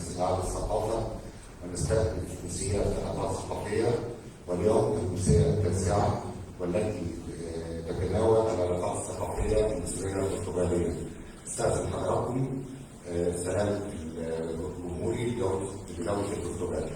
سعاد الثقافة ونستهدف مسيات العلاقات الثقافية، واليوم المسية التاسعة والتي تتناول العلاقات الثقافية المصرية والبرتغالية. استاذن حضراتكم سؤال الجمهوري بدولة البرتغال.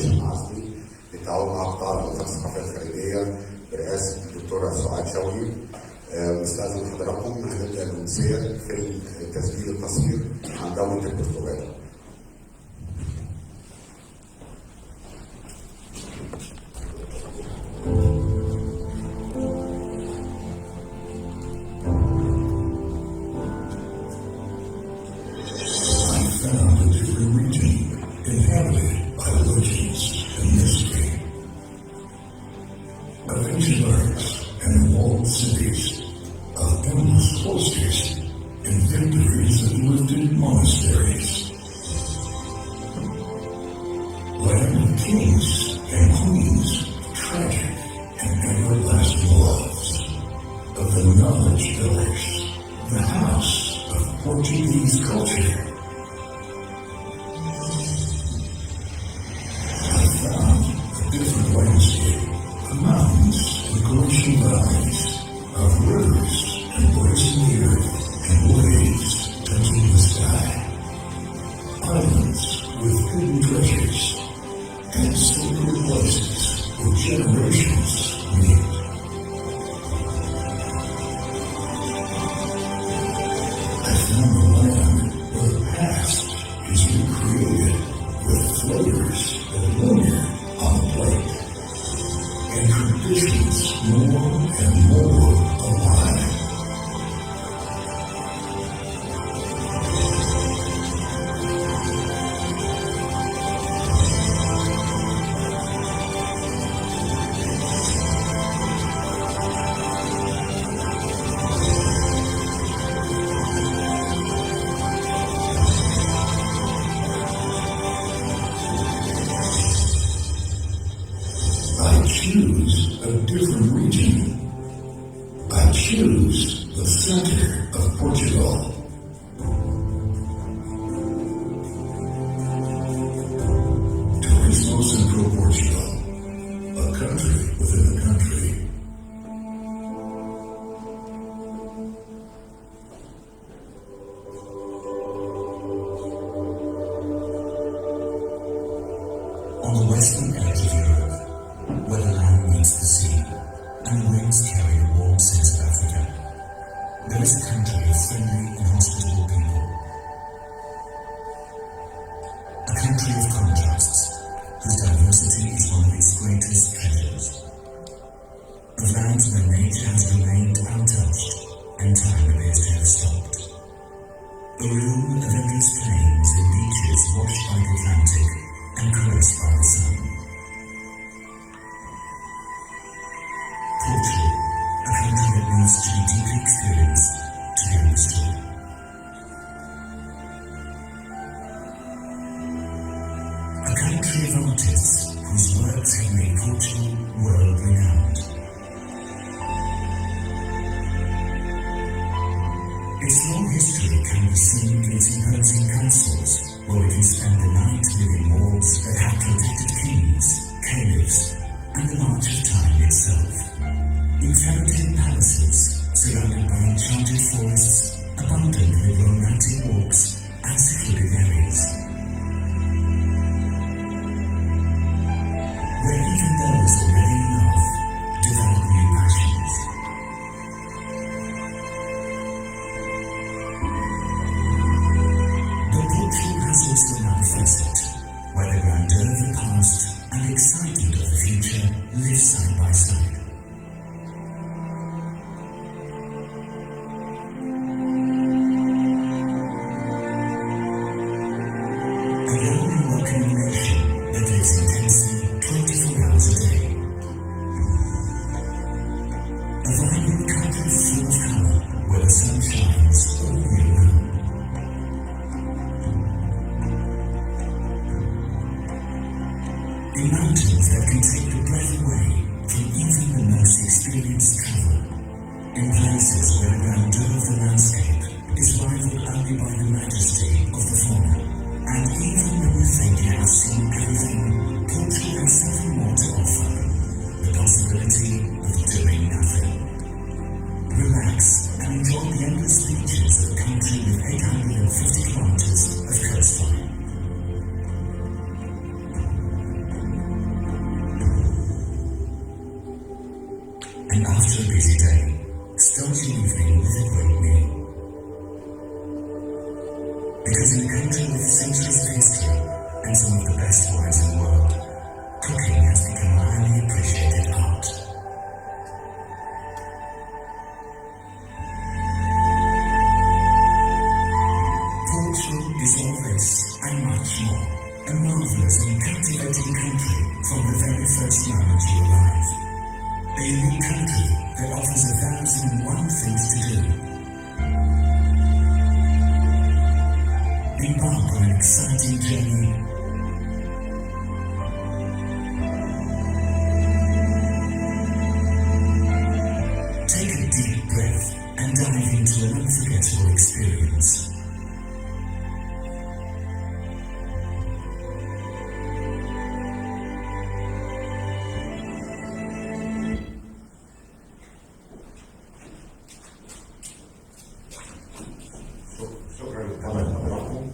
عزمي للتعاون مع قطاع وزارة الثقافة الخارجية برئاسة الدكتورة شوقي. نستأذن حضراتكم هنبدأ المسية في التسجيل القصير عن دولة البرتغال. and traditions more and more alive. I choose a different region. I choose the center of Portugal. Turismo Central Portugal, a country within a country. On the western edge of Europe, where the land meets the sea, and the winds carry the warm scents of Africa, there is a country of friendly and hospitable people. A country of contrasts, whose diversity is one of its greatest treasures. Of lands where nature has remained untouched, and time appears to have stopped. A room of endless plains and beaches washed by the Atlantic and caressed by the sun. Portugal, a country that needs to be deeply experienced to be understood. A country of artists whose works have made Portugal world-renowned. Its long history can be seen in its imposing castles, where we can spend the night within walls that have protected kings, caliphs, and the march of time itself. In fairy-tale palaces, surrounded by enchanted forests, abundant with romantic walks and secluded areas. Where even those already in love develop new passions. But Portugal has also another facet, where the grandeur of the past and the excitement of the future live side by side. A young and welcoming nation that lives intensely 24 hours a day. A vibrant country full of colour, where the sun shines all year round. In mountains that can take the breath away from even the most experienced traveller. In places where the grandeur of the landscape is rivaled only by the majesty of the fauna. And even when you think you have seen everything, Portugal has something more to offer. The possibility of doing nothing. Relax and enjoy the endless beaches of a country with 850 kilometers of coastline. And after a busy day, start your evening with a great meal. Because in a country with centuries of history and some of the best wines in the world, cooking has become a highly appreciated art. Portugal is all this and much more. A marvelous and captivating country from the very first moment you arrive. A unique country that offers 1,001 things to do. Embark on an exciting journey. Take a deep breath and dive into an unforgettable experience. شكرا لمتابعة حضراتكم.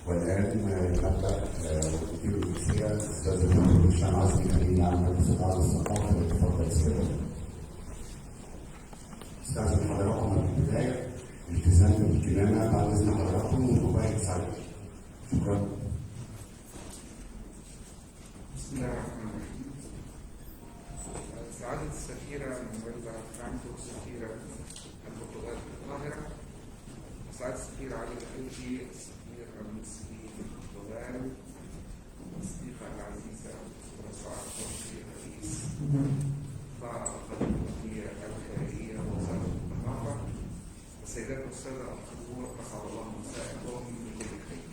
والآن نبدأ مدير المسية الأستاذ الدكتور هشام عزمي أمين عام قطاع الثقافة للاتفاق السلسلة. أستاذن حضراتكم من البداية التزام بالكمامة بعد إذن حضراتكم والموبايل سعاد. شكرا. بسم الله الرحمن الرحيم. سعادة السفيرة مانويلا فرانكو سفيرة البرتغال في القاهرة، سعادة السفيرة علي الخليجي السفير المصري في البرتغال، الصديقة العزيزة الدكتورة سعاد شوقي رئيس قطاع الخارجية الخارجية وزارة الثقافة، السيدات والسادة الحضور أسعد الله مساءكم بكل خير.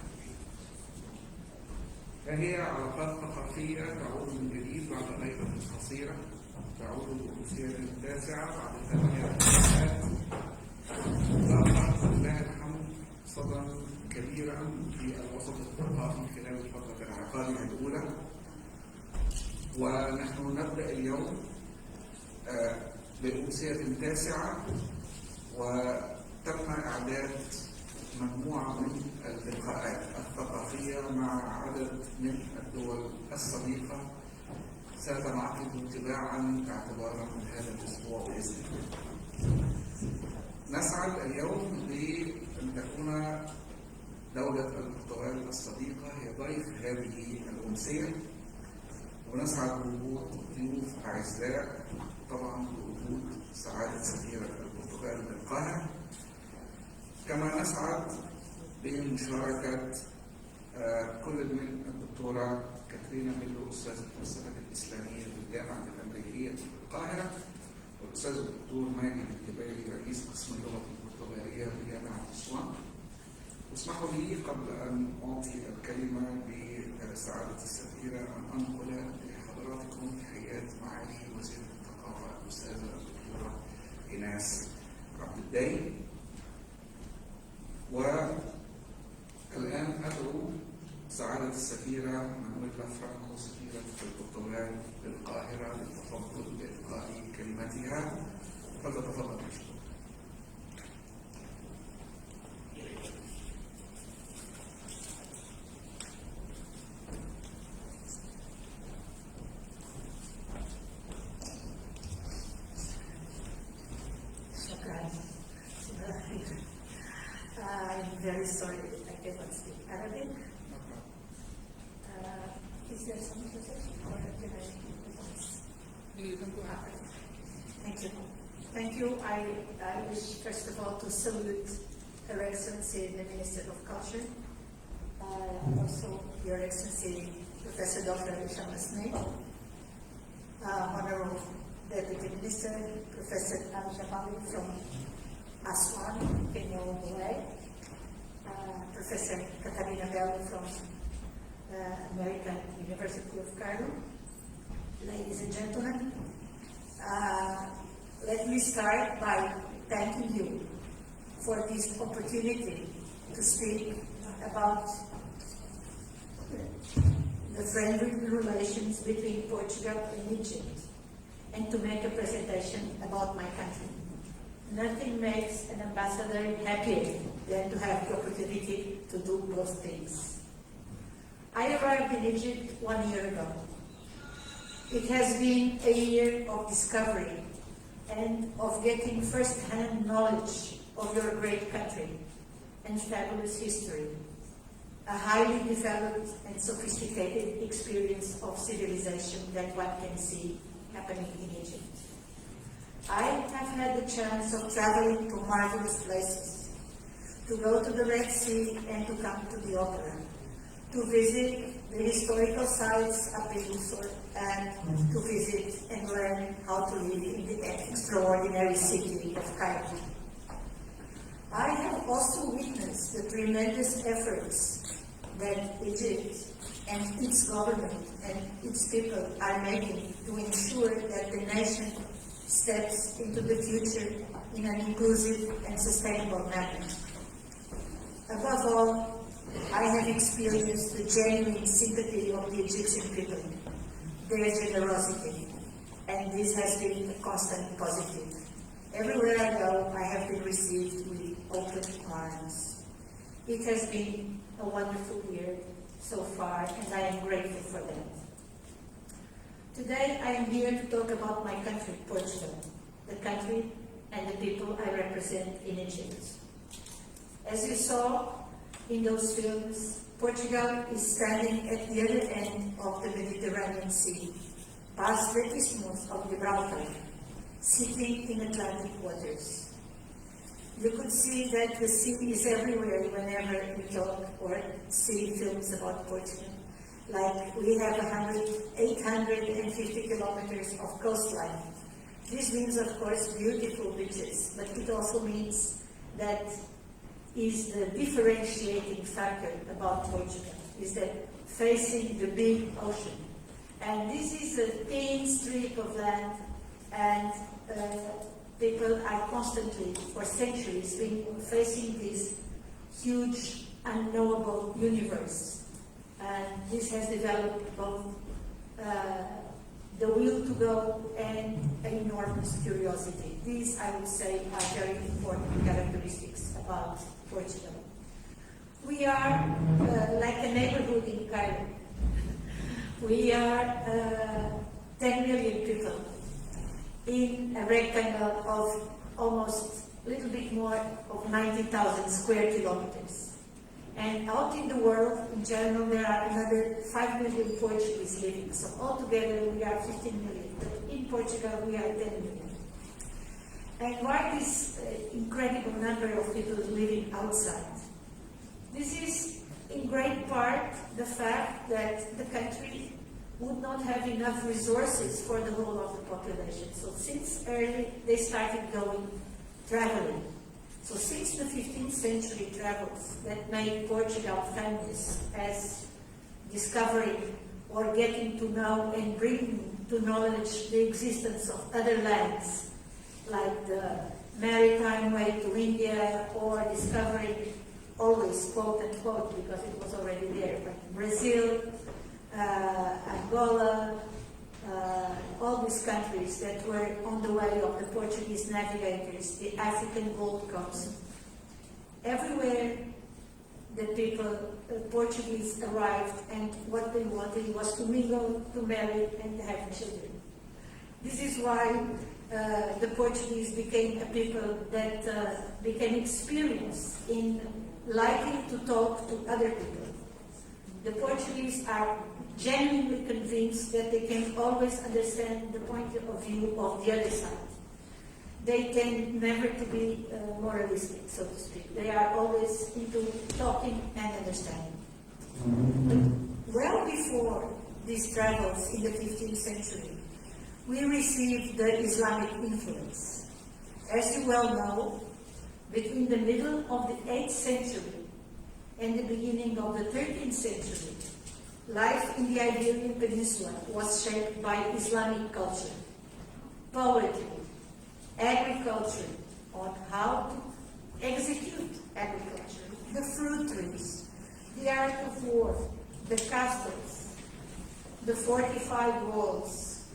فهي علاقات ثقافية تعود من جديد بعد غيبة قصيرة، تعود الأمسية التاسعة بعد 8 سنوات، لاقت لله الحمد صدى كبيرا في الوسط الثقافي خلال الفترة العقارية الأولى. ونحن نبدأ اليوم بالأمسية التاسعة، وتم إعداد مجموعة من اللقاءات الثقافية مع عدد من الدول الصديقة ستنعقد تباعا اعتبارا من هذا الأسبوع بإذن الله. نسعد اليوم بأن تكون دولة البرتغال الصديقة هي ضيف هذه الأمسية، ونسعد بوجود ضيوف أعزاء، طبعا بوجود سعادة سفيرة البرتغال بالقاهرة، كما نسعد بمشاركة كل من الدكتورة كاترينا ميلو أستاذة الفلسفة الإسلامية بالجامعة الأمريكية في القاهرة، والأستاذ الدكتور ماجد الجبالي رئيس قسم اللغة البرتغالية بجامعة أسوان. واسمحوا لي قبل أن أعطي الكلمة لسعادة السفيرة أن أنقل لحضراتكم تحيات معالي وزيرة الثقافة الأستاذة الدكتورة اإيناس عبد الدايم. والآن أدعو سعادة السفيرة مانويلا فرانكو سفيرة البرتغال بالقاهرة للتفضل بإلقاء كلمتها، فلتتفضل مشكورة. I'm very sorry I cannot speak Arabic. Is there some translation or can I advance? You can go ahead. Thank you. Thank you. I wish first of all to salute Her Excellency the Minister of Culture, also Your Excellency Professor Dr. Hisham, Honorable Deputy Minister Professor Al-Jabali from Aswan, Kenya, Professor Katarina Bell from American University of Cairo. Ladies and gentlemen, let me start by thanking you for this opportunity to speak about the friendly relations between Portugal and Egypt and to make a presentation about my country. Nothing makes an ambassador happier than to have the opportunity to do both things. I arrived in Egypt 1 year ago. It has been a year of discovery and of getting first-hand knowledge of your great country and fabulous history, a highly developed and sophisticated experience of civilization that one can see happening in Egypt. I have had the chance of traveling to marvelous places, to go to the Red Sea and to come to the opera, to visit the historical sites up in Luxor, and to visit and learn how to live in the extraordinary city of Cairo. I have also witnessed the tremendous efforts that Egypt and its government and its people are making to ensure that the nation steps into the future in an inclusive and sustainable manner. Above all, I have experienced the genuine sympathy of the Egyptian people, their generosity, and this has been a constant positive. Everywhere I go, I have been received with open arms. It has been a wonderful year so far, and I am grateful for that. Today, I am here to talk about my country, Portugal, the country and the people I represent in Egypt. As you saw in those films, Portugal is standing at the other end of the Mediterranean Sea, past the isthmus of Gibraltar, sitting in Atlantic waters. You could see that the sea is everywhere whenever we talk or see films about Portugal. Like we have 850 kilometers of coastline. This means, of course, beautiful beaches, but it also means that is the differentiating factor about Portugal, is that facing the big ocean. And this is a thin strip of land, and people are constantly, for centuries, been facing this huge, unknowable universe. And this has developed both the will to go and an enormous curiosity. These, I would say, are very important characteristics about Portugal. We are like a neighborhood in Cairo. We are 10 million people in a rectangle of almost a little bit more of 90,000 square kilometers. And out in the world, in general, there are another 5 million Portuguese living. So altogether, we are 15 million. But in Portugal, we are 10 million. And why this incredible number of people living outside? This is, in great part, the fact that the country would not have enough resources for the whole of the population. So since early, they started traveling. So since the 15th century travels that made Portugal famous as discovering or getting to know and bringing to knowledge the existence of other lands, like the maritime way to India, or discovering, always quote unquote, because it was already there, but Brazil, Angola, all these countries that were on the way of the Portuguese navigators, the African Gold Coast. Everywhere the people, Portuguese arrived, and what they wanted was to mingle, to marry, and to have children. This is why the Portuguese became a people that became experienced in liking to talk to other people. The Portuguese are genuinely convinced that they can always understand the point of view of the other side. They tend never to be moralistic, so to speak. They are always into talking and understanding. Well before these travels in the 15th century, we received the Islamic influence. As you well know, between the middle of the 8th century and the beginning of the 13th century, life in the Iberian Peninsula was shaped by Islamic culture, poetry, agriculture, on how to execute agriculture, the fruit trees, the art of war, the castles, the fortified walls.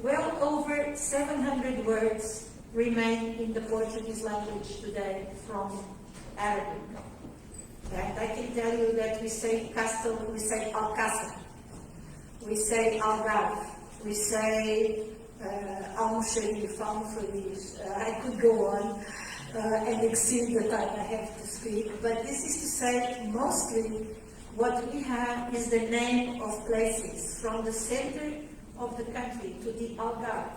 Well over 700 words remain in the Portuguese language today from Arabic. And I can tell you that we say castle, we say alcázar, we say algarve, we say almoxarif, almofariz. I could go on and exceed the time I have to speak, but this is to say mostly what we have is the name of places from the center of the country to the Algarve.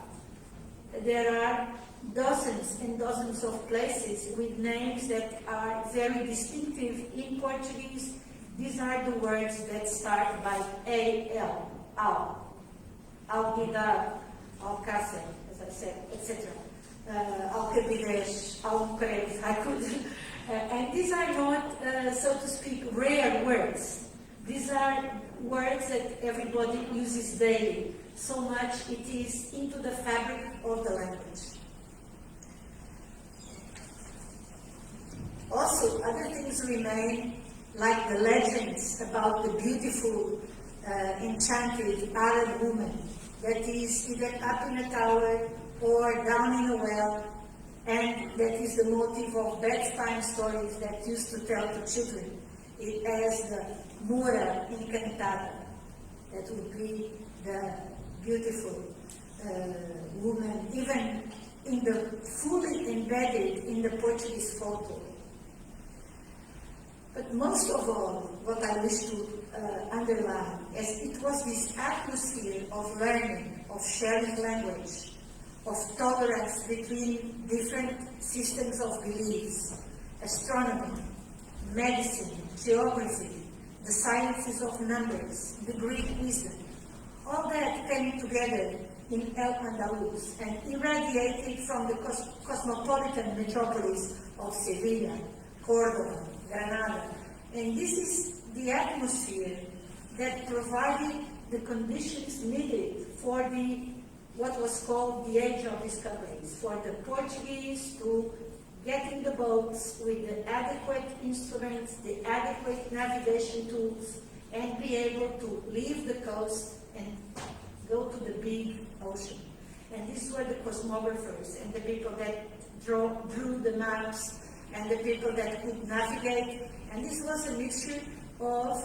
There are dozens and dozens of places with names that are very distinctive in Portuguese. These are the words that start by A-L, Al, Alguidar, Alcácer, as I said, etc. Alcabidez, Alcreve, I could. And these are not, so to speak, rare words. These are words that everybody uses daily. So much it is into the fabric of the language. Also, other things remain, like the legends about the beautiful, enchanted Arab woman that is either up in a tower or down in a well, and that is the motive of bedtime stories that used to tell to children. It as the Moura Encantada, that would be the beautiful woman, even in the fully embedded in the Portuguese folklore. But most of all, what I wish to underline, as it was this atmosphere of learning, of sharing language, of tolerance between different systems of beliefs, astronomy, medicine, geography, the sciences of numbers, the Greek wisdom. All that came together in El Andalus and irradiated from the cosmopolitan metropolis of Sevilla, Córdoba, Granada. And this is the atmosphere that provided the conditions needed for what was called the Age of Discoveries, for the Portuguese to get in the boats with the adequate instruments, the adequate navigation tools, and be able to leave the coast and go to the big ocean. And these were the cosmographers and the people that drew the maps and the people that could navigate. And this was a mixture of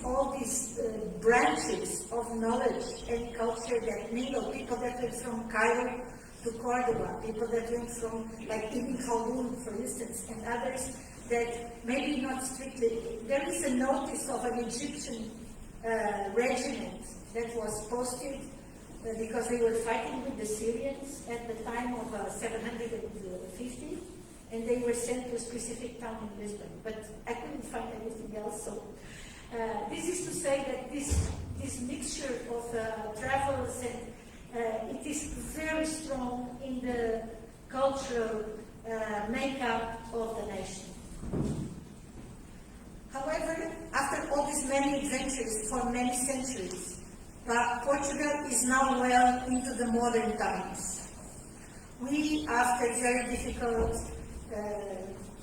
all these branches of knowledge and culture that mingled. People that went from Cairo to Cordoba, people that went from, like Ibn Khaldun, for instance, and others that maybe not strictly. There is a notice of an Egyptian regiment that was posted because they were fighting with the Syrians at the time of 750, and they were sent to a specific town in Lisbon. But I couldn't find anything else. So this is to say that this mixture of travels and it is very strong in the cultural makeup of the nation. However, after all these many adventures for many centuries, Portugal is now well into the modern times. We, after a very difficult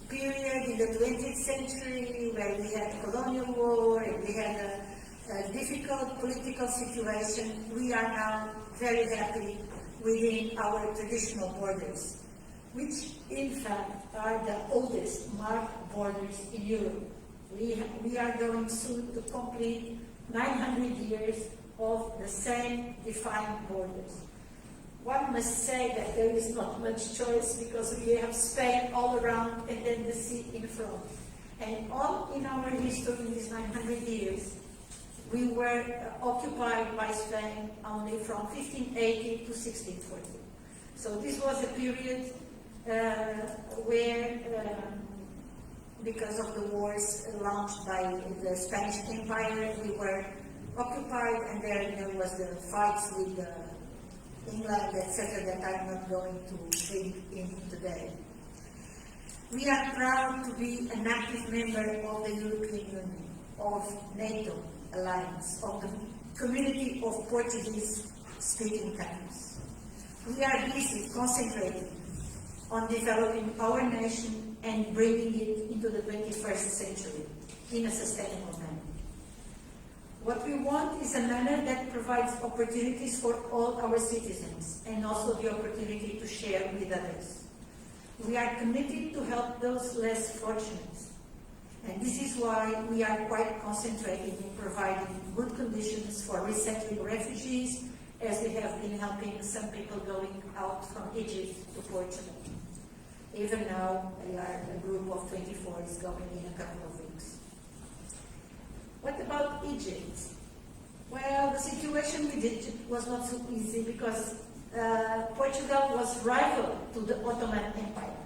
period in the 20th century, where we had colonial war and we had a difficult political situation, we are now very happy within our traditional borders, which in fact are the oldest marked borders in Europe. We are going soon to complete 900 years of the same defined borders. One must say that there is not much choice because we have Spain all around and then the sea in front. And all in our history in these 900 years, we were occupied by Spain only from 1580 to 1640. So this was a period where, because of the wars launched by the Spanish Empire, we were occupied, and there was the fights with England, etc., that I'm not going to bring in today. We are proud to be an active member of the European Union, of NATO alliance, of the community of Portuguese-speaking countries. We are busy concentrating on developing our nation and bringing it into the 21st century in a sustainable manner. What we want is a manner that provides opportunities for all our citizens and also the opportunity to share with others. We are committed to help those less fortunate. And this is why we are quite concentrated in providing good conditions for resettling refugees, as we have been helping some people going out from Egypt to Portugal. Even now, we are a group of 24 is going in a couple of weeks. What about Egypt? Well, the situation with Egypt was not so easy because Portugal was rival to the Ottoman Empire.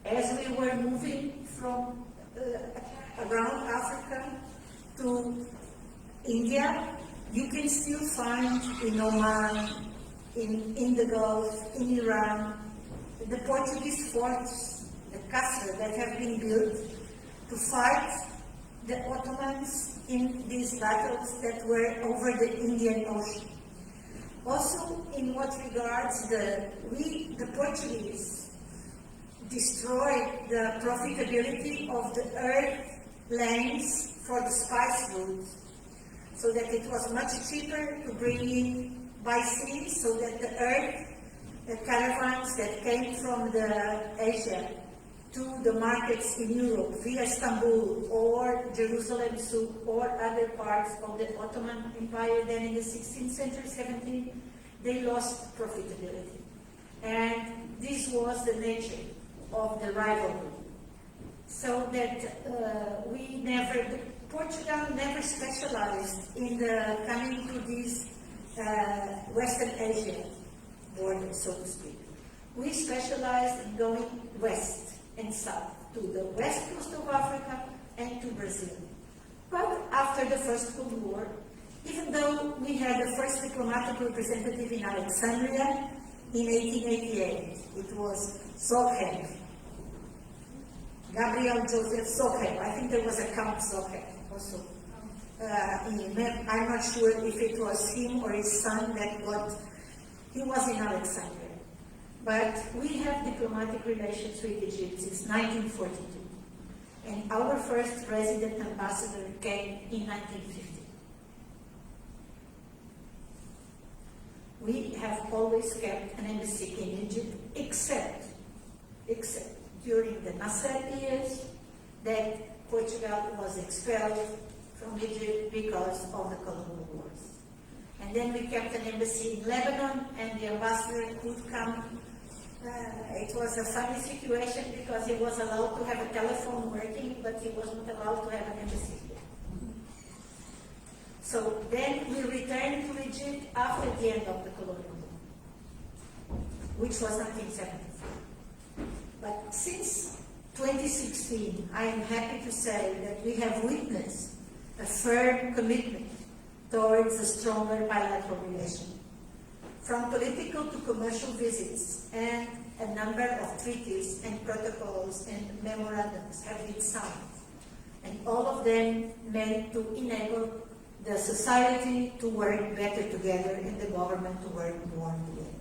As we were moving from around Africa to India, you can still find in Oman, in the Gulf, in Iran, the Portuguese forts, the castle that have been built to fight the Ottomans in these battles that were over the Indian Ocean. Also, in what regards the Portuguese destroyed the profitability of the earth lanes for the spice routes, so that it was much cheaper to bring in by sea, so that the caravans that came from the Asia to the markets in Europe via Istanbul or Jerusalem or other parts of the Ottoman Empire, then in the 16th century, 17th, they lost profitability. And this was the nature of the rivalry. So that Portugal never specialized in coming to this Western Asia border, so to speak. We specialized in going west and south, to the west coast of Africa and to Brazil. But after the First World War, even though we had the first diplomatic representative in Alexandria in 1888, it was Zoghead, Gabriel Joseph Zoghead. I think there was a Count Zoghead also. I'm not sure if it was him or his son he was in Alexandria. But we have diplomatic relations with Egypt since 1942. And our first resident ambassador came in 1950. We have always kept an embassy in Egypt, except during the Nasser years, that Portugal was expelled from Egypt because of the colonial wars. And then we kept an embassy in Lebanon, and the ambassador could come. It was a funny situation because he was allowed to have a telephone working, but he wasn't allowed to have an embassy here. So then we returned to Egypt after the end of the colonial war, which was 1974. But since 2016, I am happy to say that we have witnessed a firm commitment towards a stronger bilateral relation. From political to commercial visits, and a number of treaties and protocols and memorandums have been signed. And all of them meant to enable the society to work better together and the government to work more together.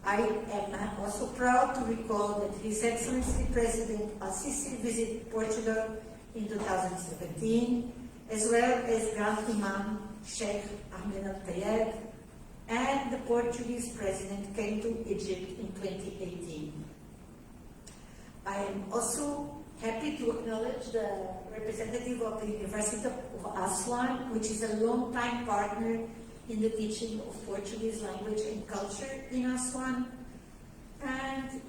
I am also proud to recall that His Excellency President Al-Sisi visited Portugal in 2017, as well as Grand Imam Sheikh Ahmed Al-Tayeb, and the Portuguese President came to Egypt in 2018. I am also happy to acknowledge the representative of the University of Aswan, which is a long-time partner in the teaching of Portuguese language and culture in Aswan. And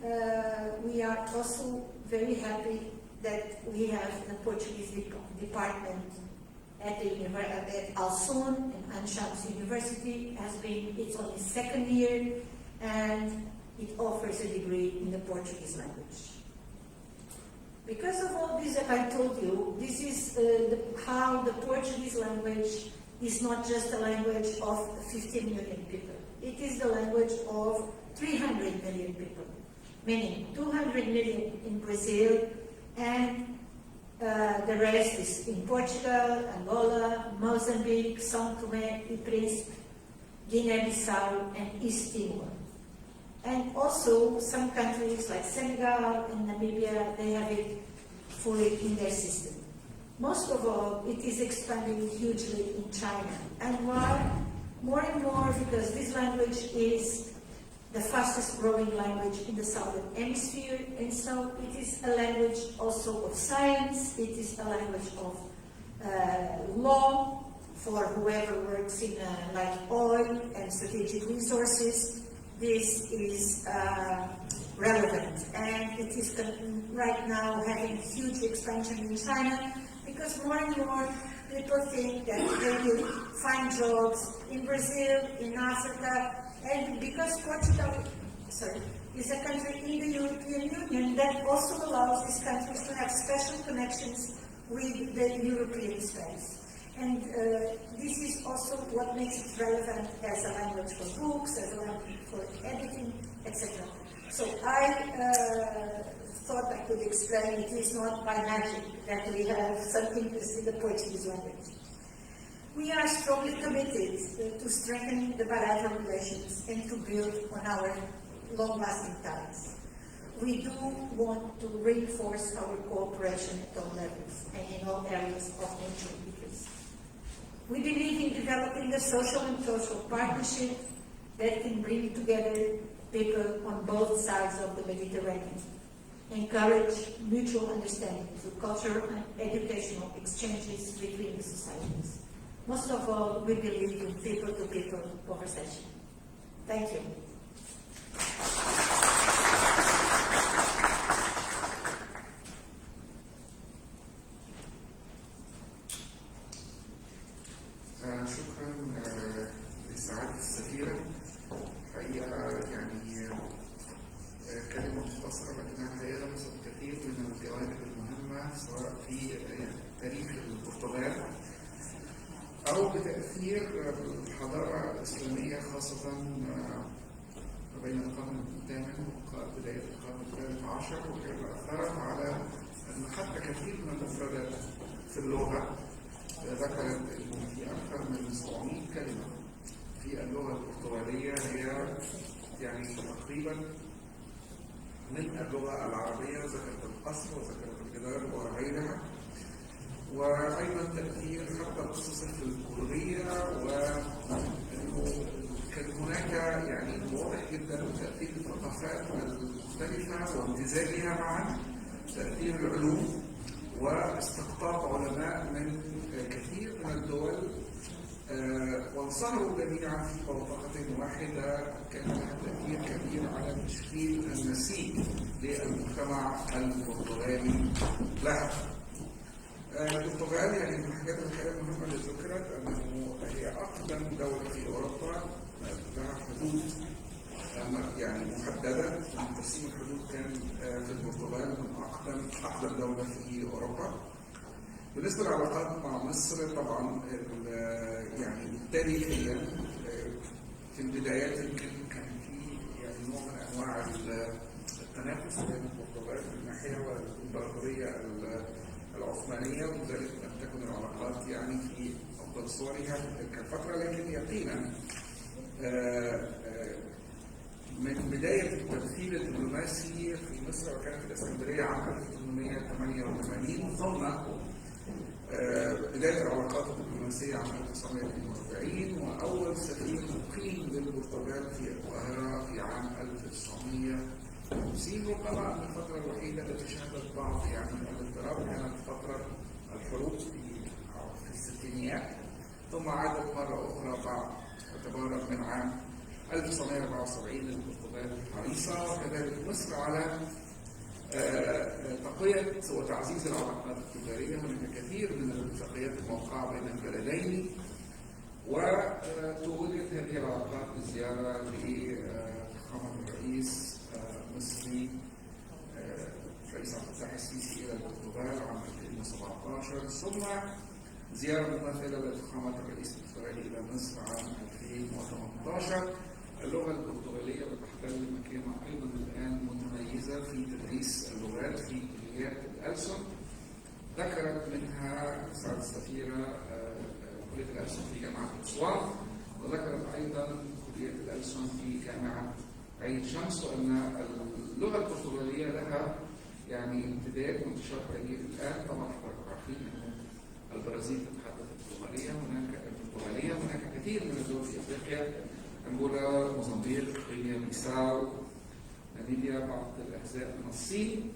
we are also very happy that we have the Portuguese department at Al-Sun and Anshams University. It's on its second year, and it offers a degree in the Portuguese language. Because of all this that I told you, this is how the Portuguese language is not just a language of 15 million people. It is the language of 300 million people, meaning 200 million in Brazil, and the rest is in Portugal, Angola, Mozambique, São Tomé e Príncipe, Guinea-Bissau, and East Timor. And also some countries like Senegal and Namibia, they have it fully in their system. Most of all, it is expanding hugely in China. And why? More and more because this language is the fastest growing language in the Southern Hemisphere, and so it is a language also of science, it is a language of law for whoever works in like oil and strategic resources. This is relevant, and it is right now having huge expansion in China because more and more people think that they will find jobs in Brazil, in Africa, and because Portugal is a country in the European Union, that also allows these countries to have special connections with the European space. And this is also what makes it relevant as a language for books, as a language for editing, etc. So I thought I could explain it is not by magic that we have some interest in the Portuguese language. We are strongly committed to strengthening the bilateral relations and to build on our long-lasting ties. We do want to reinforce our cooperation at all levels and in all areas of mutual interest. We believe in developing a social and cultural partnership that can bring together people on both sides of the Mediterranean, encourage mutual understanding through cultural and educational exchanges between the societies. Most of all, we believe in people-to-people conversation. Thank you. السفيرة. حقيقة يعني كلمة مختصرة لكنها الحقيقة لمست كثير من الجوانب المهمة سواء في تاريخ البرتغال أو بتأثير الحضارة الإسلامية خاصة ما بين القرن الثامن وبداية القرن الثالث عشر، وكيف أثرت على أن حتى كثير من المفردات في اللغة ذكرت أن في أكثر من 700 كلمة في اللغة البرتغالية هي يعني تقريبا من اللغة العربية، ذكرت القصر وذكرت الجدار وغيرها، وأيضا تأثير حتى القصص الفلكلورية، وأنه كان هناك يعني واضح جدا تأثير الثقافات المختلفة وامتزاجها معا، تأثير العلوم واستقطاب علماء من كثير من الدول وانصهروا جميعا في منطقة واحدة كان لها تأثير كبير على تشكيل النسيج للمجتمع البرتغالي لها. البرتغال يعني من الحاجات الحقيقة المهمة اللي ذكرت أنه هي أقدم دولة في أوروبا لها حدود يعني محددة. ترسيم الحدود كان في البرتغال من أقدم دولة في أوروبا. بالنسبة للعلاقات مع مصر طبعا يعني تاريخيا في البدايات يمكن كان في يعني نوع من أنواع التنافس بين البرتغال من ناحية والإمبراطورية العثمانية، ولذلك لم تكن العلاقات يعني في أفضل صورها في تلك الفترة، لكن يقينا من بداية التمثيل الدبلوماسي في مصر وكانت في الإسكندرية عام 1888 ثم بداية العلاقات الدبلوماسية عام 1942 وأول سفير مقيم للبرتغال في القاهرة في عام 1950. ربما أن الفترة الوحيدة التي شهدت بعض يعني الاضطراب كانت فترة الحروب في الستينيات، ثم عادت مرة أخرى بعد اعتبارا من عام 1974 للبرتغال حريصة وكذلك مصر على تقوية وتعزيز العلاقات التجارية. هناك كثير من الاتفاقيات الموقعة بين البلدين، وتوجد هذه العلاقات بزيارة لفخامة الرئيس المصري الرئيس عبد الفتاح السيسي إلى البرتغال عام 2017، ثم زيارة مماثلة لفخامة الرئيس الإسرائيلي إلى مصر عام 2018. اللغة البرتغالية بتحتل مكانة أيضا الآن متميزة في تدريس اللغات في كليات الألسن. ذكرت منها سعاد السفيرة كلية الألسن في جامعة أسوان، وذكرت أيضا كلية الألسن في جامعة عين شمس، وأن اللغة البرتغالية لها يعني امتداد وانتشار كبير الآن. طبعا حضرتك عارفين أن البرازيل تتحدث البرتغالية، هناك كثير من الدول في أفريقيا، أنغولا، موزمبيق، غينيا بيساو، ناميبيا، بعض الأجزاء من الصين.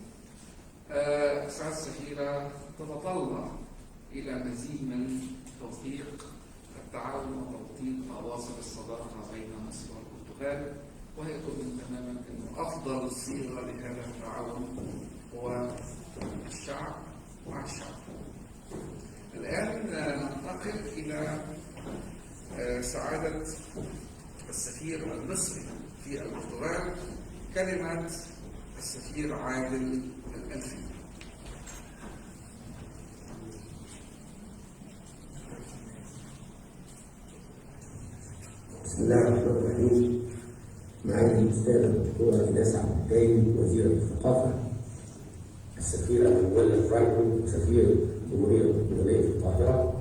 سعاد السفيرة تتطلع إلى مزيد من توثيق التعاون وتوطيد أواصر الصداقة بين مصر والبرتغال، وهي تؤمن تماما أن أفضل صيغة لهذا التعاون هو الشعب مع الشعب. الآن ننتقل إلى سعادة السفير المصري في البرتغال، كلمة السفير عادل الألفي. بسم الله الرحمن الرحيم. معالي الأستاذة الدكتورة اإيناس الدايم وزيرة الثقافة، السفيرة المولى فرانكو وسفير جمهورية البرتغالية في القاهرة،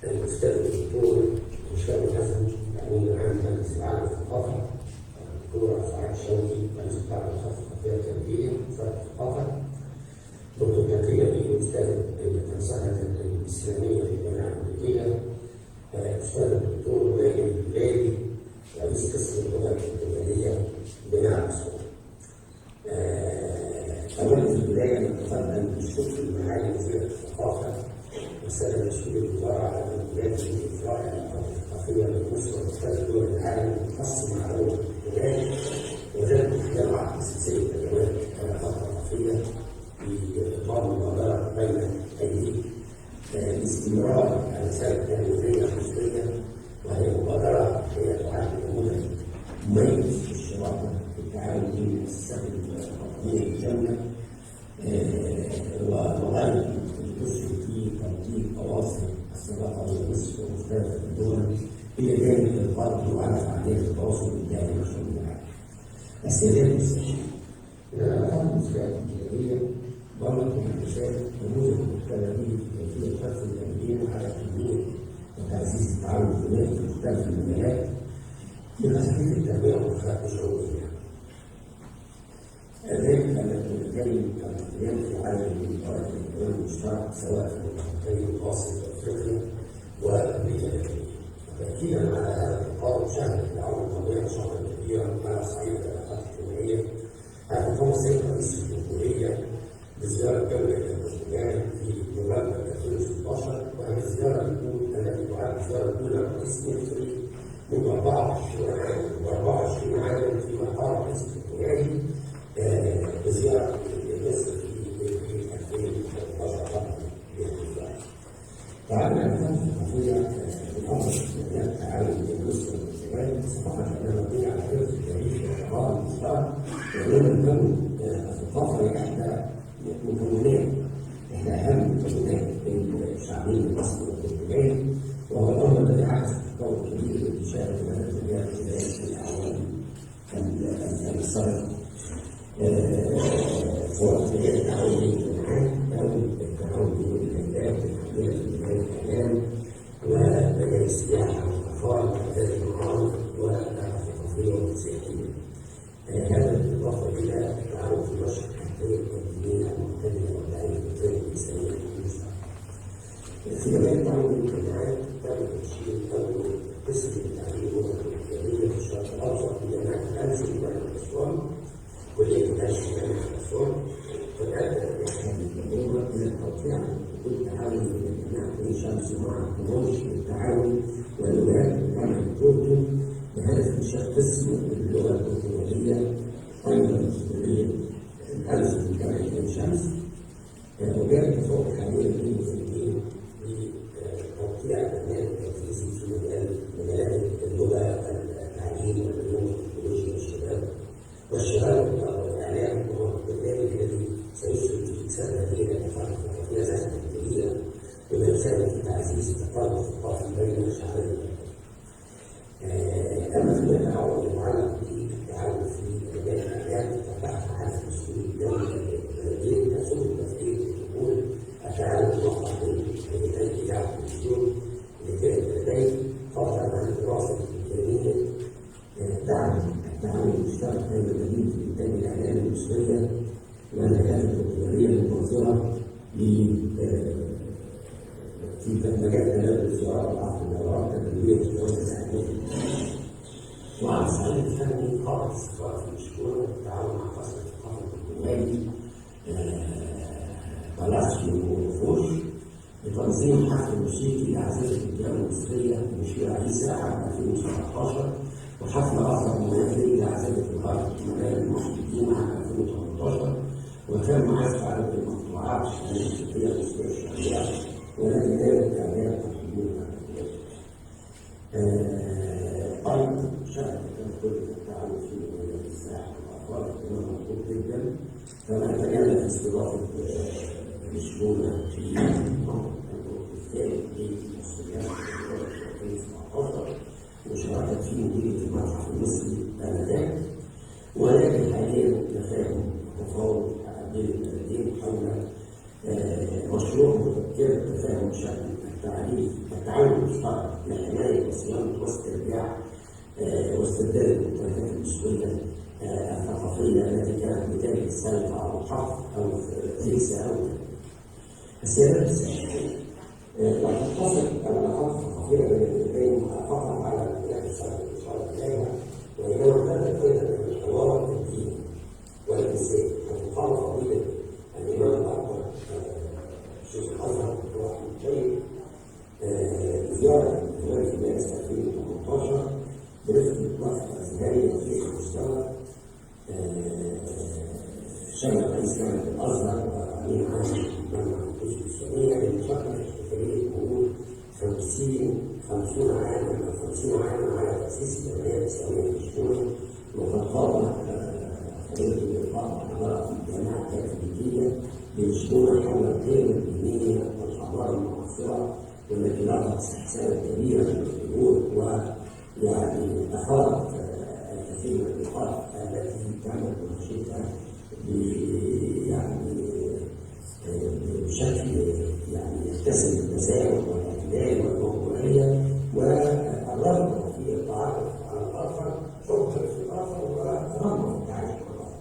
الأستاذ الدكتور هشام أمين العام مجلس العام للثقافة، الدكتورة سعاد شوقي رئيس قطاع الثقافية الخارجية وزارة الثقافة، دكتور يتشرف أستاذ الفلسفة الإسلامية في الجامعة الأمريكية، الأستاذ الدكتور رئيس قسم اللغة البرتغالية بجامعة أسوان. أولا في البداية نتقدم بالشكر لمعالي وزيرة الثقافة والسادة مسؤولي الوزارة على مجهودات الإجراء العلاقات الثقافية بين مصر ومختلف دول العالم الخاصة مع دولة البرتغال، وذلك خلال عقد سلسلة أدوات العلاقات الثقافية في إطار مبادرة بين أيديهم لاستمرار الرسالة التعليمية المصرية، وهي مبادرة هي تعد مميز في الشراكة في التعاون بين المؤسسات الوطنية الجامدة وغالب تسهم في تطبيق أواصر الصداقة بين مصر ومختلف الدول إلى جانب القائم على فعاليات التواصل الدائم والشغل العام. السيادات المستشفى العلاقات المصرية التجارية ضمت انتشار نموذج مختلف في كيفية حث اللاجئين على تنمية وتعزيز التعاون الدولي في مختلف المجالات بمساحة التنمية والإخلاق الشعوبية. ذلك أن الدايم كان في عالم من قواعد الإقليم المشترك سواء في المنطقتين المتوسط وأفريقيا وأمريكا اللاتينية. وتأكيدا على هذا التقارب شهدت الدعوة الماضية نشاطا كبيرا على صعيد العلاقات الاجتماعية. قام السيد رئيس الجمهورية بزيارة دولة البرتغال في نوفمبر 2016 وهي الزيارة التي تعد الزيارة الأولى للرئيس المصري منذ 24 عاما في مقر رئيس البرتغال بزيارة مصر في 2013 تعالى العلاقات الثقافية بأمر التعاون بين مصر والبرتغال سبقت أن مبنية على حفظ التاريخ والحضارة المشترك ومن كون الثقافة إحدى مكونات إحدى أهم المكونات بين الشعبين المصري والبرتغالي وهو الأمر الذي عكس التطور الكبير الذي شهد هذا المجال خلال الأعوام السابقة سواء في مجال التعاون بين الجامعات أو التعاون بين الهيئات الحكومية في مجال الإعلام ومجال السياحة والأطفال ومجال المعارض والثقافية والمسيحية. هذا بالإضافة إلى التعاون في نشر التحقيق الدينية المعتدلة والتعليم الفكري الإسلامي المشترك. في مجال التعاون بين الجامعات تم تشكيل أول قسم للتعليم والتكنولوجيا في الشرق الأوسط في جامعة الأمس في بلد أسوان كلية الهشام في جامعة أسوان فأدى هذه التجربة إلى التوقيع والتعاون بين جامعة شمس مع برامج التعاون واللغات جامعة الأردن بهدف إنشاء قسم اللغة البرتغالية أيضا في كلية الأمس في جامعة شمس وجاء التفوق حاليا بين المسلمين لتوقيع برنامج تنفيذي في مجالات اللغة التعليم والعلوم والتكنولوجيا والشباب والإعلام وهو البرنامج الذي سيسهم في إكساب هذه العلاقات الثقافية ذات كبيرة بما يساهم في تعزيز التقارب الثقافي بين الشعبين. أما فيما يتعلق المتعلق بالتعاون في مجال الإعلام فبحث عن مسؤولي الدولة البلدين تسوق تفكير الدخول التعاون الموقع بين هيئتي الإذاعة والتلفزيون لكلا البلدين فضلا عن الدراسة الإمكانية دعم التعاون المشترك بين البلدين في إنتاج الإعلام المصرية والهيئات البرتغالية المنظمة في مجال تناول الزيارات وعقد الدورات التدريبية والجواز السعودية. وعلى الصعيد الفني قامت السفارة في لشبونة بالتعاون مع قصر الثقافة البرتغالي بلاسيو وفوش لتنظيم حفل موسيقي لعزيزة الدكتورة المصرية المشير عيسى عام 2017 وحفل آخر مناسب لعزيزة الغرب مجال المحددين عام 2018 وكان معازف عدد المقطوعات الموسيقية المصرية الشعبية والتي كانت تعبيرات الحدود أيضا شهد كل التعاون في مجال الساحة والأطفال كما مطلوب جدا كما تجلى في استضافة لشبونة في المنطقة الثاني للمصريات في 2017 وشاركت في مديرية المتحف المصري آنذاك ولكن حاليا تفاهم وتفاوض بين البلدين حول مشروع مذكرة تفاهم شأن التعاون المشترك لحماية وصيانة واسترجاع واستبدال الممتلكات المصرية الثقافية التي كانت بتالي السلطة أو الحق أو ليس أولا. السيادات السياسية لا تقتصر العلاقات الثقافية بين البلدين فقط على المجال السابق والإشارة إليها وإنما تبدأ أيضا من الحوار الديني والإنساني وتقام فضيلة الإمام الأكبر الشيخ الأزهر الدكتور زيارة في مارس 2018 برفقة وفد أزهري رفيع المستوى شمل رئيس جامعة الأزهر وأمين عام المجمع الكتب الإسلامية للمشاركة في احتفالية مرور 50 عاما على تأسيس الجمعية الإسلامية في الشؤون، وقد قام فريق اللقاء حضارة في الجامعة الكاثوليكية بالشؤون حول القيم الدينية والحضارة المعاصرة، والتي لاحظت استحسانا كبيرا من الجمهور، ويعني أثارت الكثير من النقاط التي كانت مناقشتها بشكل يتسم بالتساؤل والاعتدال والموضوعيه والرغبه في التعرف على الاخر، حب في الاخر ورغبه في التعايش مع الاخر.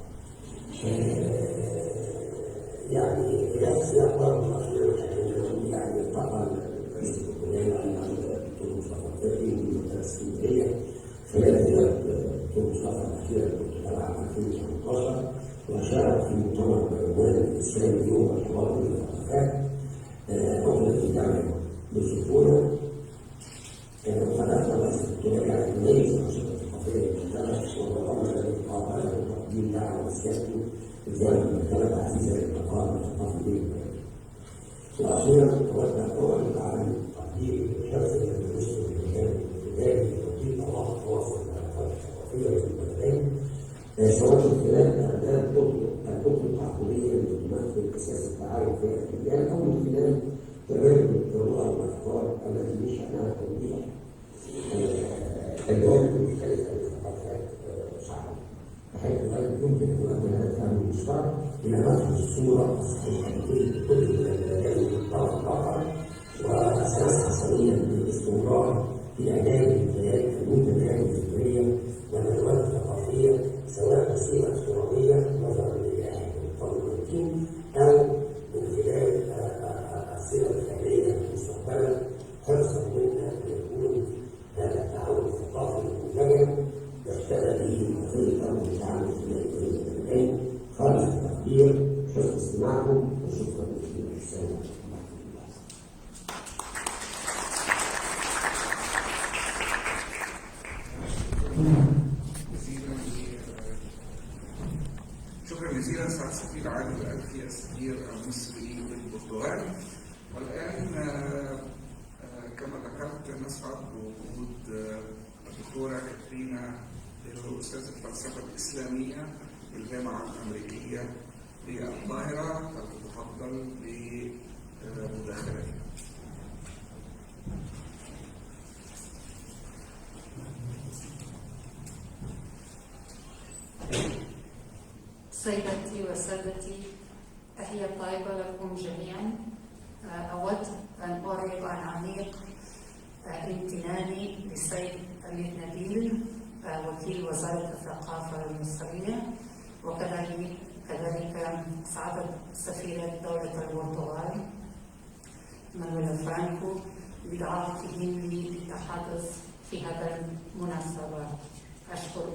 في سياق برضه اخيرا التقى رئيس الجمهوريه الدكتور مصطفى من مدرسه اسكندريه خلال زياره الدكتور مصطفى الاخيره البرتغال عام 2018، وشارك في مؤتمر بعنوان الاسلام اليوم والحوار بين الثقافات أخرى في جامعة للسلسلة. وقد أثر رئيس الدكتورة على تميز الأنشطة الثقافية للمجتمع، وتضمن الإلقاء على تقديم دعوة مسياته لزيارة المكتبة تعزيزا للتقارب الثقافي بين البلدين. وأخيرا أود أن أعلن عن تقديم حرص المسلم الابتدائي لتطبيق أنماط التواصل والعلاقات الثقافية بين البلدين، سواء من خلال إعداد الكتب التعقيدية التي تمثل أساس التعاون في الأديان، أو من خلال تبادل الرؤى والأفكار التي نشأناها توضيح الجوانب المختلفة للثقافات شعبا، بحيث يمكن أن يؤدي هذا التعامل المشترك إلى نفس الصورة الصحيحة لكل البلدين من الطرف الآخر، وسنسعى سويا للاستمرار في إعداد المنتديات الفكرية والندوات الثقافية، سواء بصيغة افتراضية نظرا للإعلام والتنظيم، أو من خلال الصيغة الفعلية مستقبلا، حرصا منا أن يكون هذا التعاون الثقافي منتجا يحتذى به مصير الأمر العام في البلدين. خالص التقدير، حسن استماعكم، وشكرا لكم. السلام شكرا جزيلا سعاد سفير عام الألفية السفير المصري للبرتغال. والآن كما ذكرت نسعد بوجود الدكتورة كاترينا الأستاذة الفلسفة الإسلامية بالجامعة الأمريكية في القاهرة، فلتتفضل بمداخلتها. سيدتي وسادتي، تحية طيبة لكم جميعا. أود أن أعرب عن عميق امتناني للسيد النبيل وكيل وزارة الثقافة المصرية، وكذلك سعادة سفيرة دولة البرتغال مانويل فرانكو بدعوتهم لي للتحدث في هذا المناسبة. أشكر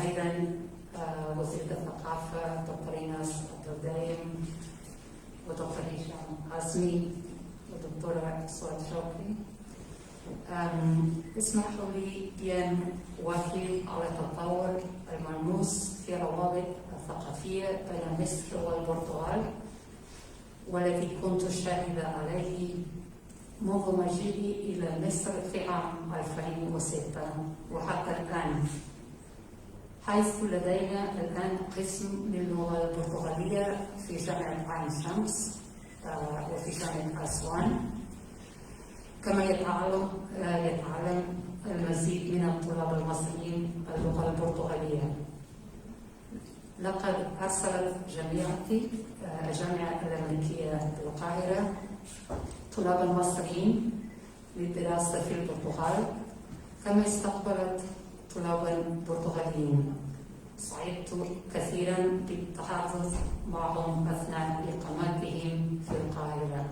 أيضا وزيرة الثقافة دكتور اإيناس الدايم، ودكتور هشام عزمي، والدكتورة سعاد شوقي. اسمحوا لي بأن أوكل على التطور الملموس في روابط الثقافية بين مصر والبرتغال، والذي كنت شاهدة عليه منذ مجيئي إلى مصر في عام 2006 وحتى الآن، حيث لدينا الآن قسم للغة البرتغالية في جامعة عين شمس وفي جامعة أسوان. كما يتعلم المزيد من الطلاب المصريين اللغة البرتغالية. لقد أرسلت جامعتي الجامعة الأمريكية بالقاهرة طلابا مصريين للدراسة في البرتغال، كما استقبلت طلابا برتغاليين. سعدت كثيرا بالتحدث معهم أثناء إقامتهم في القاهرة.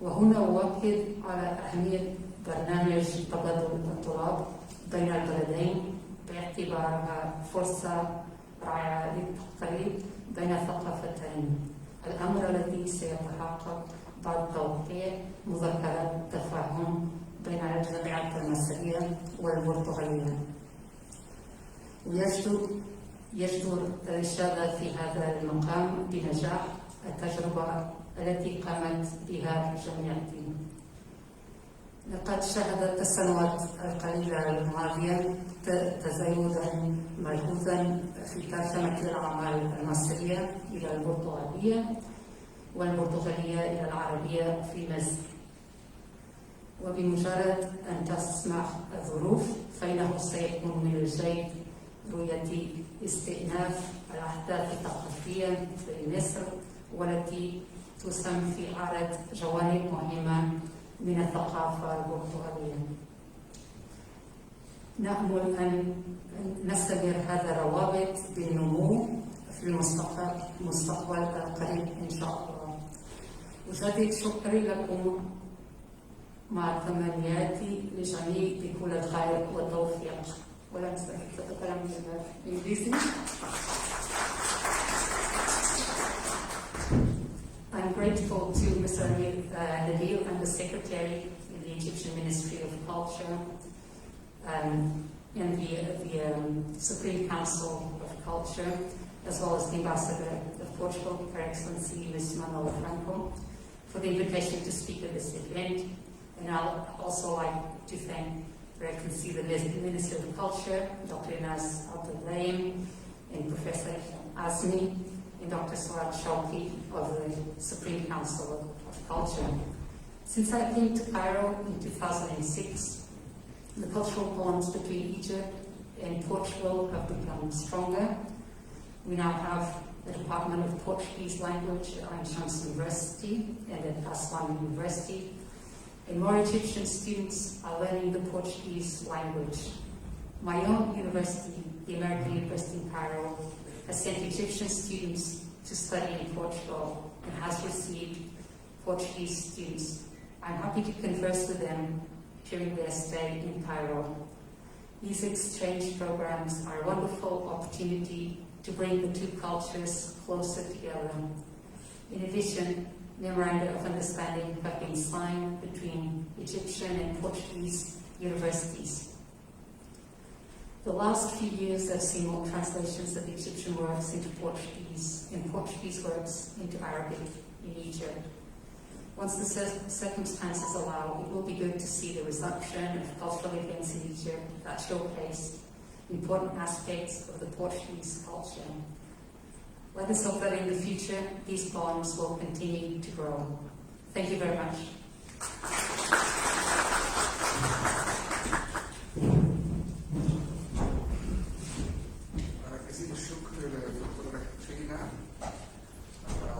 وهنا أؤكد على أهمية برنامج تبادل الطلاب بين البلدين باعتبارها فرصة رائعة للتقريب بين الثقافتين، الأمر الذي سيتحقق بعد توقيع مذكرات تفاهم بين الجامعة المصرية والبرتغالية. ويجدر الإشادة في هذا المقام بنجاح التجربة التي قامت بها جامعتي لقد شهدت السنوات القليلة الماضية تزايدا ملحوظا في ترجمة الأعمال المصرية إلى البرتغالية والبرتغالية إلى العربية في مصر. وبمجرد أن تسمح الظروف فإنه سيكون من الجيد رؤية استئناف الأحداث الثقافية في مصر، والتي تسهم في عرض جوانب مهمة من الثقافة البرتغالية. نأمل أن نستمر هذا الروابط بالنمو في المستقبل القريب إن شاء الله. أجدد شكري لكم مع تمنياتي لجميع بكل الخير والتوفيق. ولا أتكلم بالإنجليزي. I'm grateful to Mr. Nabil and the Secretary in the Egyptian Ministry of Culture and the Supreme Council of Culture, as well as the Ambassador of Portugal, Her Excellency Ms. Manuela Franco, for the invitation to speak at this event. And I'd also like to thank Her Excellency the Minister of Culture, Dr. eeiinas of the Daim, and Professor Azmi, and Dr. Sa'ad Shawki of the Supreme Council of Culture. Since I came to Cairo in 2006, the cultural bonds between Egypt and Portugal have become stronger. We now have the Department of Portuguese Language at Ain Shams University and at Aswan University, and more Egyptian students are learning the Portuguese language. My own university, the American University in Cairo, has sent Egyptian students to study in Portugal and has received Portuguese students. I'm happy to converse with them during their stay in Cairo. These exchange programs are a wonderful opportunity to bring the two cultures closer together. In addition, memoranda of understanding have been signed between Egyptian and Portuguese universities. The last few years have seen more translations of Egyptian works into Portuguese and Portuguese works into Arabic in Egypt. Once the circumstances allow, it will be good to see the resumption of cultural events in Egypt that showcase important aspects of the Portuguese culture. Let us hope that in the future, these bonds will continue to grow. Thank you very much. جزيل الشكر للدكتورة هشام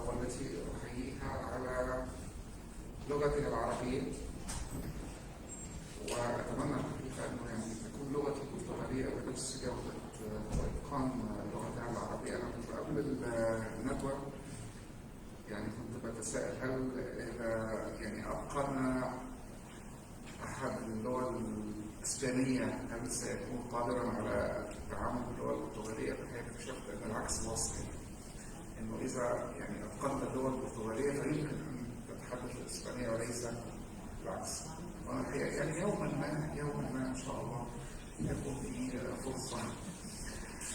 والتي أحييها على لغتنا العربية، وأتمنى الحقيقة أنه يعني تكون لغتي البرتغالية بنفس جودة وإتقان لغتها العربية. أنا كنت قبل الندوة يعني كنت بتساءل هل إذا يعني أتقنا أحد اللغة الإسبانية هل سيكون قادرا على التعامل باللغة البرتغالية؟ فهي اكتشفت أن العكس واصل، إنه إذا يعني أتقنت اللغة البرتغالية فيمكن أن تتحدث الإسبانية وليس العكس. يعني يوما ما إن شاء الله يكون في فرصة.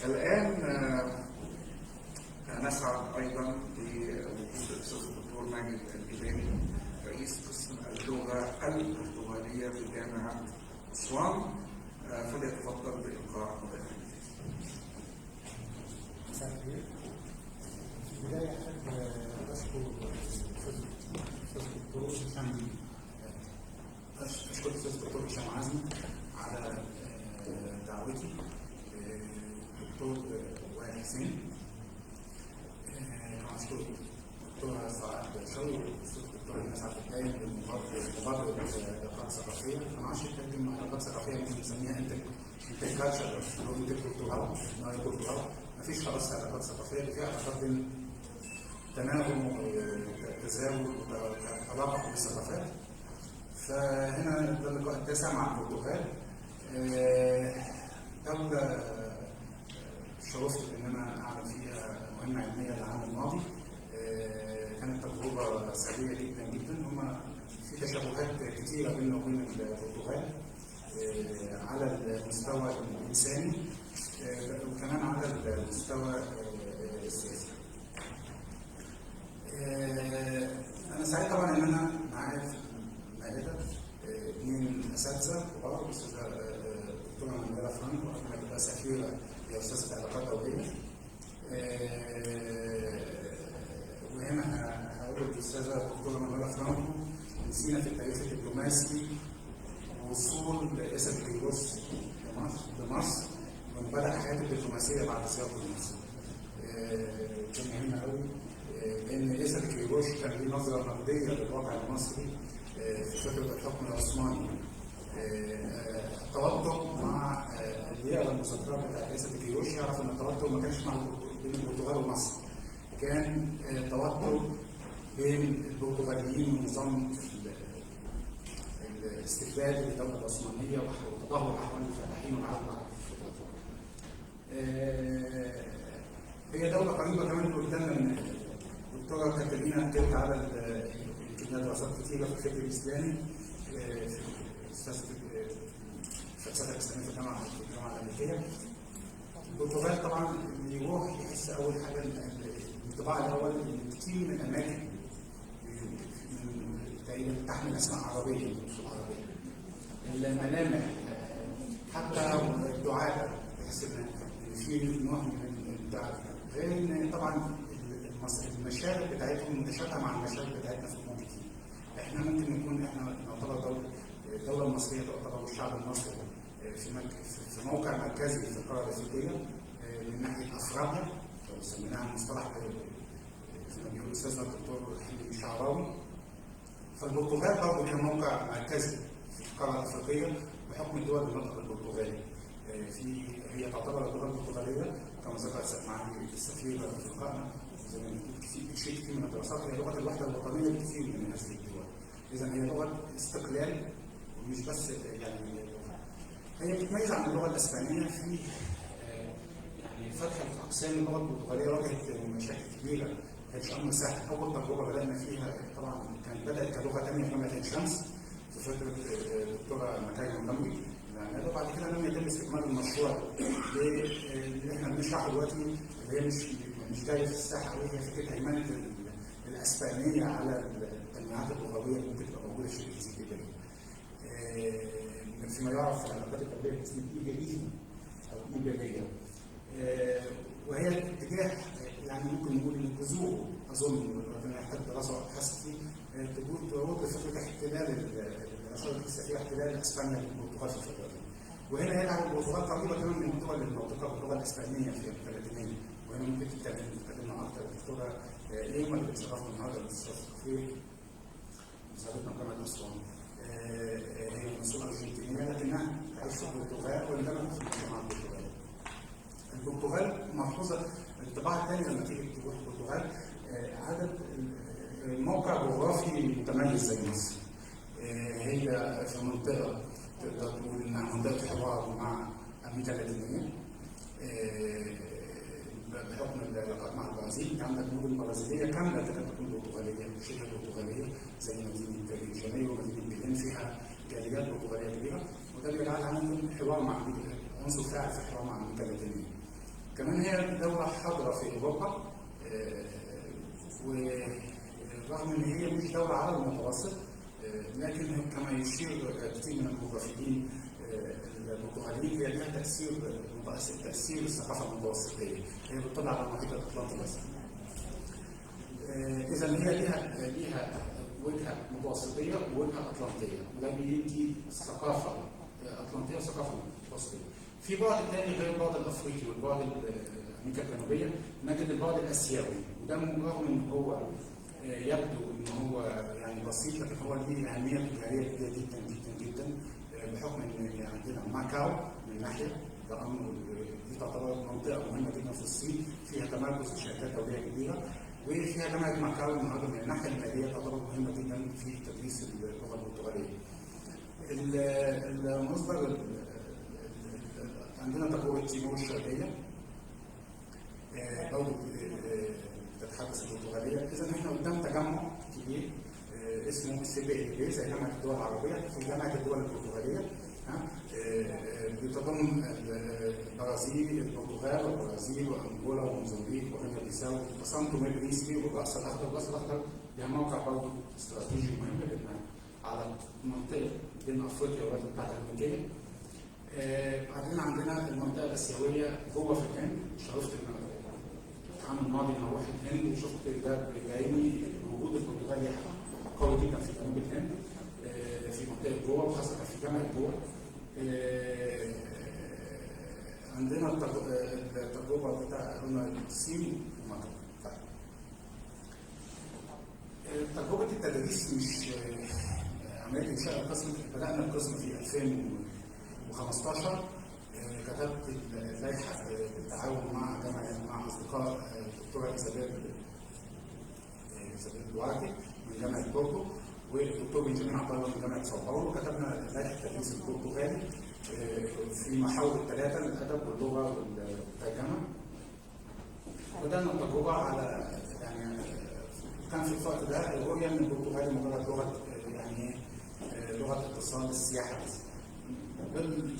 الآن نسعد أيضا بوجود الأستاذ الدكتور ماجد الجبالي، رئيس قسم اللغة البرتغالية بجامعة أسوان، فليتفضل بإلقاء مداخلته. في البداية أحب أشكر الأستاذ الدكتور هشام، أشكر الأستاذ الدكتور هشام عزمي على دعوتي، الدكتور وحسين، أشكر الدكتورة سعاد شوقي والأستاذ الدكتور اإيناس الدايم بمبادرة العلاقات ثقافية. أنا عايش أتكلم عن علاقات ثقافية ممكن نسميها انتركالتشر أو انتركالتشر. مفيش خلاص علاقات ثقافية اللي فيها علاقات بين تناغم وتزاوج وتلاقح بالثقافات. فهنا ده اللقاء التاسع مع البرتغال، دولة شرفت إن أنا أعمل فيها مهمة علمية العام الماضي. كانت تجربة سعيدة جدا جدا. هما في تشابهات كتيرة بيننا وبين البرتغال على المستوى الإنساني وكمان على المستوى السياسي. أنا سعيد طبعا إن أنا معايا في المائدة اثنين اساتذه كبار، الاستاذه الدكتوره فرانكو قبل ما تبقى سفيره هي استاذه علاقات دوليه. وهنا هقول للاستاذه الدكتوره فرانكو نسينا في التاريخ الدبلوماسي وصول رئاسه الجيوش لمصر من بدأ حياته الدبلوماسيه بعد زيارته لمصر. كان مهم قوي لان رئاسه الجيوش كان ليه نظره نقديه للواقع المصري في فتره الحكم العثماني. التوتر مع اللي يقرا المذكرات بتاعت رئاسه الجيوش يعرف ان التوتر ما كانش بين البرتغال ومصر، كان توتر بين البرتغاليين ونظام الاستقلال للدوله العثمانيه وتدهور احوال الفلاحين والعالم العربي. هي دوله قريبه كمان قدامنا من الدكتوره كاتالينا كانت على يمكن دراسات كثيره في الفكر الاسلامي في الفلسفه الاسلاميه في الجامعه الامريكيه. البرتغال طبعا اللي يروح يحس اول حاجه الانطباع الاول ان كثير من الاماكن تقريبا تحمل اسماء عربيه مش عربيه. الملامح حتى الدعاء تحس ان في نوع من الدعاء، غير ان طبعا المشارب بتاعتهم متشابهه مع المشارب بتاعتنا في امور كتير. احنا ممكن نكون نعتبر الدوله المصريه تعتبر الشعب المصري في موقع مركزي في القاره الافريقيه من ناحيه افريقيا لو سميناها مصطلح زي ما بيقول استاذنا الدكتور شعراوي. فالبرتغال برضه ليها موقع مركزي في القاره الافريقيه بحكم الدول بالنطق البرتغالي. هي تعتبر اللغه البرتغاليه كما ذكر معالي السفير الثقافه زي ما بنقول شيء كثير من الدراسات هي لغه الوحده الوطنيه لكثير من هذه الدول. اذا هي لغه استقلال ومش بس يعني هي بتتميز عن اللغه الاسبانيه في يعني فتح اقسام اللغه البرتغاليه واجهت مشاكل كبيره، ما كانش امر سهل. اول تجربه بدانا فيها طبعا كانت بدات كلغه ثانيه في جامعه الشمس في فتره الدكتوره مكاي وبعد كده لم يتم استكمال المشروع اللي احنا بنشرحه دلوقتي اللي هي مش جايه في الساحه قوي، هي فكره هيمنه الاسبانيه على التنويعات اللغويه اللي ممكن تبقى موجوده في الفيزياء فيما يعرف في العلاقات الدوليه باسم الايجابيزم او الايجابيه. وهي اتجاه يعني ممكن نقول ان الجذور اظن يحتاج دراسه وابحاث فيه تقول لفكره احتلال الاشاره السياسيه احتلال اسبانيا للبرتغال في الفتره دي. وهنا يجعل البرتغال قريبه كمان من الدول المنطقه باللغه الاسبانيه في الثلاثينات، وهنا ممكن تتكلمنا اكثر الدكتوره ايما اللي بتشرفنا النهارده الاستاذ ثقافية مساعدتنا جامعه اسوان. هي مسؤوله ارجنتينيه لكنها تعيش في البرتغال واندمجت في المجتمع البرتغالي. البرتغال ملحوظه الانطباع الثاني لما تيجي تروح البرتغال عدد موقع جغرافي متميز زي مصر. هي في منطقه تقدر تقول انها منطقه حوار مع امريكا اللاتينيه بحكم العلاقات مع البرازيل. عندك مدن برازيليه كامله تكاد تكون برتغاليه شبه برتغاليه زي مدينه جانيرو ومدينه بلين فيها جاليات برتغاليه كبيره، وده بيجعلها ممكن حوار مع امريكا عنصر فاعل في حوار مع امريكا اللاتينيه. كمان هي دوله حاضره في اوروبا ورغم ان هي مش دوله على المتوسط لكن كما يشير كثير من المجرفين البرتغاليين هي لها تاثير الثقافه المتوسطيه، هي بتطلع على المحيط الاطلنطي بس. اذا هي لها وجهه متوسطيه ووجهه اطلنطيه، وده بيدي ثقافه اطلنطيه وثقافه متوسطيه. في بعد ثاني غير البعد الافريقي والبعد امريكا الجنوبيه نجد البعد الاسيوي، وده رغم ان هو يبدو ان هو يعني بسيط لكن هو ليه اهميه تجاريه كبيره جدا جدا جدا بحكم ان عندنا ماكاو من ناحيه ده امر دي تعتبر منطقه مهمه جدا في الصين فيها تمركز لشركات دوليه كبيره، وفيها جامعه ماكاو النهارده من الناحيه الماليه تعتبر مهمه جدا في تدريس اللغه البرتغاليه. المصدر عندنا تجربه تيمور الشرقيه برضه تتحدث البرتغاليه. اذا احنا قدام تجمع كبير اسمه CPEB زي جامعه الدول العربيه في جامعه الدول البرتغاليه بتضم البرازيل البرتغال والبرازيل وانجولا وموزمبيق وغينيا بيساو وسانتو ميريسبي والراس الاخضر. الراس الاخضر لها موقع برضه استراتيجي مهم جدا على منطقه بين افريقيا والولايات المتحده الامريكيه. بعدين عندنا المنطقه الاسيويه جوه في الهند، شرفت ان العام الماضي انا رحت الهند وشفت ده بعيني وجود البرتغالي قوي جدا في جنوب الهند، في منطقه جوه وخاصه في جامعه جوه. عندنا التجربه بتاع قلنا الصين ومصر. تجربه التدريس مش عمليه انشاء القسم، بدانا القسم في 2015. كتبت اللائحه بالتعاون مع اصدقاء الدكتوره الوعدي من جامعه بورتو والدكتور بنجامين عبد الله من جامعه ساو باولو. كتبنا لائحه التدريس البرتغالي في محاور الثلاثه الادب واللغه والترجمه. بدانا التجربه على يعني كان في الوقت ده الرؤيه ان البرتغالي مجرد لغه يعني لغه اتصال السياحه بس.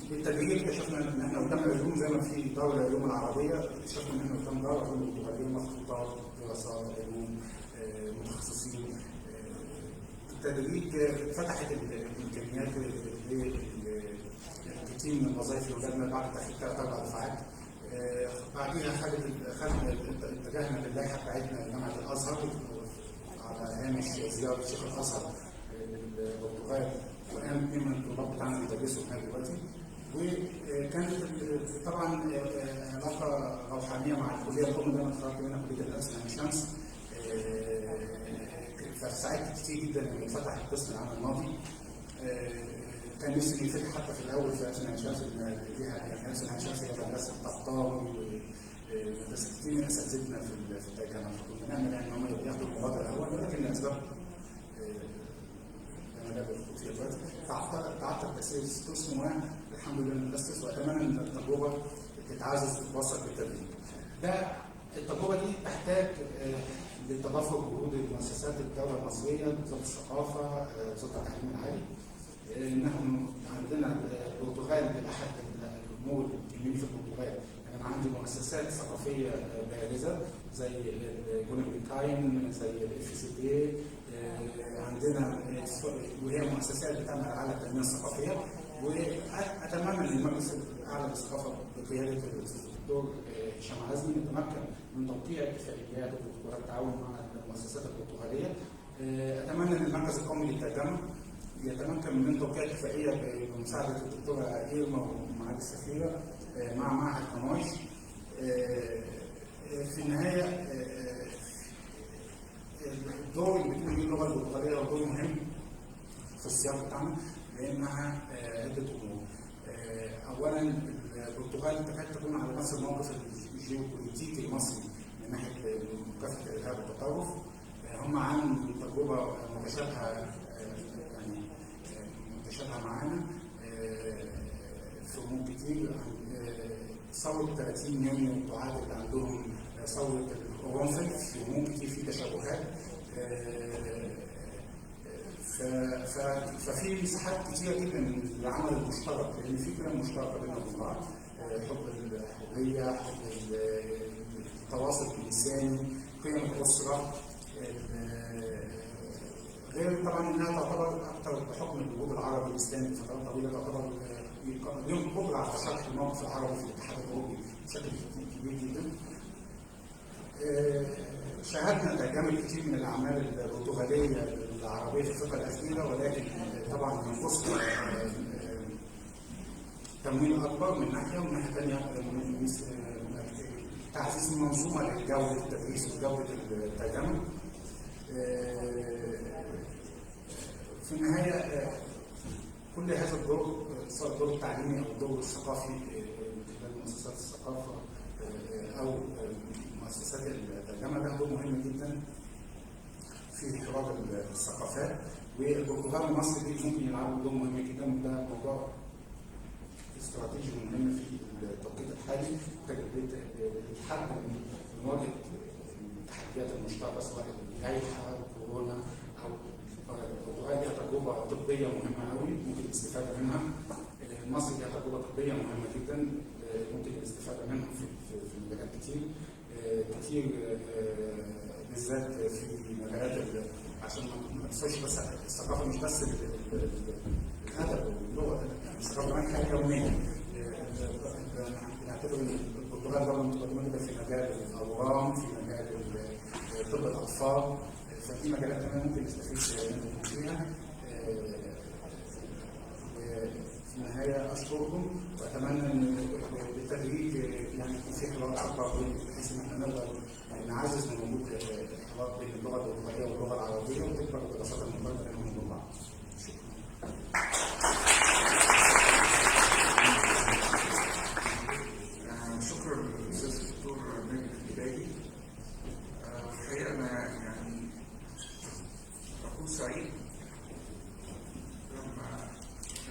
بالتدريج اكتشفنا ان احنا قدام علوم زي ما في دار العلوم العربيه، اكتشفنا ان احنا قدام دار علوم البرتغاليه مخطوطات دراسات علوم متخصصين. بالتدريج فتحت الامكانيات لكثير من الوظائف اللي ولادنا بعد تحقيق 3-4 دفعات. بعديها اتجهنا للائحه بتاعتنا لجامعه الازهر على هامش زياره شيخ الازهر البرتغال، والان 2 من الطلاب بتاعنا بيدرسوا هناك دلوقتي. وكانت طبعا علاقه روحانيه مع الكليه الام اللي انا اتخرجت منها، كليه الأستاذة عين شمس. فساعدت كتير جدا لما اتفتح القسم العام الماضي. كان نفسي يفتح حتى في الاول في أستاذة عين شمس، يعني أستاذة عين شمس هي مدرسه قطاع ومدرسه كتير من اساتذتنا في الترجمه، فكنا نعمل يعني هم ياخدوا المبادره الاول، ولكن لاسباب تعطل تاسيس قسم والحمد لله نأسس، واتمنى ان التجربه تتعزز وتتوثق بالتدريج. التجربه دي تحتاج لتضافر جهود المؤسسات الدوله المصريه، وزاره الثقافه، وزاره التعليم العالي. انهم عندنا البرتغال احد الامور الجميله في البرتغال، يعني عندي مؤسسات ثقافيه بارزه زي الدايم، زي الFCD، عندنا وهي مؤسسات بتعمل على التنميه الثقافيه. واتمنى ان المجلس الاعلى للثقافه بقياده الدكتور هشام عزمي يتمكن من توقيع اتفاقيات والتعاون مع المؤسسات البرتغاليه. اتمنى ان المركز القومي للترجمه يتمكن من توقيع اتفاقيه بمساعده الدكتوره ايرما ومعالي السفيره مع معهد قناش. في النهايه الدور اللي بتقوم به اللغه البرتغاليه هو دور مهم في السياق بتاعنا، لانها عده امور. اولا البرتغال تكاد تكون على نفس الموقف الجيوبوليتيكي المصري من ناحيه مكافحه الارهاب والتطرف. هم عن تجربه متشابهه يعني متشابهه معانا في امور كتير. ثوره 30 يونيو تعادل عندهم ثوره القرنفل في امور كتير، في تشابهات. ففي مساحات كتيره جدا للعمل المشترك، لان في كلام مشترك بيننا وبين بعض. حب الحريه، حب التواصل اللساني، قيم الاسره. غير طبعا انها تعتبر اكثر بحكم الوجود العربي الاسلامي لفترات طويله، تعتبر لهم قدره على تشريح الموقف العربي في الاتحاد الاوروبي بشكل كبير جدا. شاهدنا ترجمه كثير من الاعمال البرتغاليه العربيه في الفتره الاخيره، ولكن طبعا ينقص تمويل اكبر من ناحيه، ومن ناحيه ثانيه تعزيز منظومه لجوده التدريس وجوده الترجمه. في النهايه كل هذا الدور، سواء الدور التعليمي او الدور الثقافي من خلال مؤسسات الثقافه او مؤسسات الترجمه، ده دور مهم جدا في حوار الثقافات. والبرتغال ومصر دي ممكن يلعبوا دور مهم جدا، وده موضوع استراتيجي مهم في التوقيت الحالي. لحد مواجهه التحديات المشتركه سواء الجائحه كورونا او البرتغال ليها تجربه طبيه مهمه قوي ممكن الاستفاده منها. مصر ليها تجربه طبيه مهمه جدا ممكن الاستفاده منها في مجالات كتير بالذات في مجالات عشان ما ننساش بس الثقافه مش بس الادب واللغه الثقافه كمان حاجه يوميه. نعتبر ان البرتغال برضه متقدمه في مجال الاورام، في مجال طب الاطفال، ففي مجالات كمان ممكن نستفيد منهم فيها. في النهايه اشكركم واتمنى ان بالتدريج يعني يكون في حوار اكبر بحيث ان احنا نقدر نعزز من وجود الحوار بين اللغه البرتغاليه واللغه العربيه وتكبر الدراسات المشتركه بينهم وبين بعض. شكرا للاستاذ الدكتور ماجد الهلالي. الحقيقه انا يعني اكون سعيد لما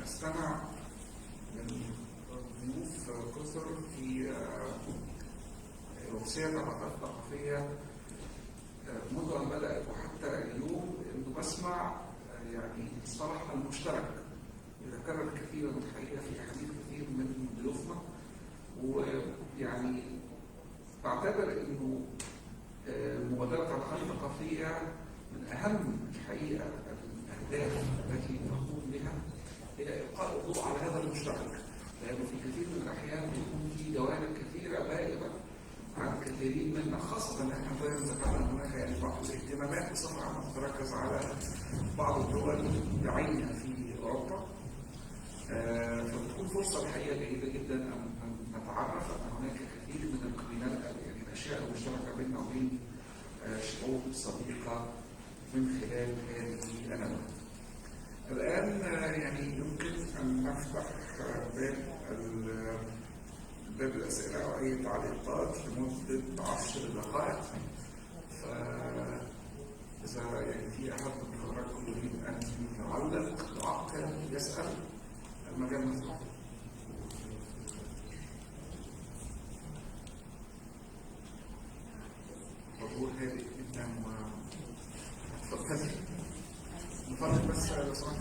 استمع من ضيوف كثر في وسائل العلاقات الثقافيه منذ ان بدات وحتى اليوم، انه بسمع يعني مصطلح المشترك يتكرر كثيرا الحقيقه في حديث كثير من ضيوفنا. ويعني بعتبر انه مبادره العلاقات الثقافيه من اهم الحقيقه الاهداف التي نقوم بها هي القاء الضوء على هذا المشترك، لانه في كثير من الاحيان بيكون في جوانب كثيره غائبه عن كثيرين منا، خاصه ان احنا دايما ذكرنا هناك يعني بعض الاهتمامات بصفه عامه تتركز على بعض الدول بعينها في اوروبا. فبتكون فرصه الحقيقه جيده جدا ان نتعرف ان هناك كثير من يعني الاشياء المشتركه بيننا وبين شعوب صديقه من خلال هذه الندوه. الان يعني يمكن ان نفتح باب الاسئله او اي تعليقات لمده 10 دقائق. فاذا يعني في احد من حضراتكم يريد ان يعلق يعقب يسال، المجال مفتوح. حضور هادئ جدا وتفضل. نفضل بس لو سمحت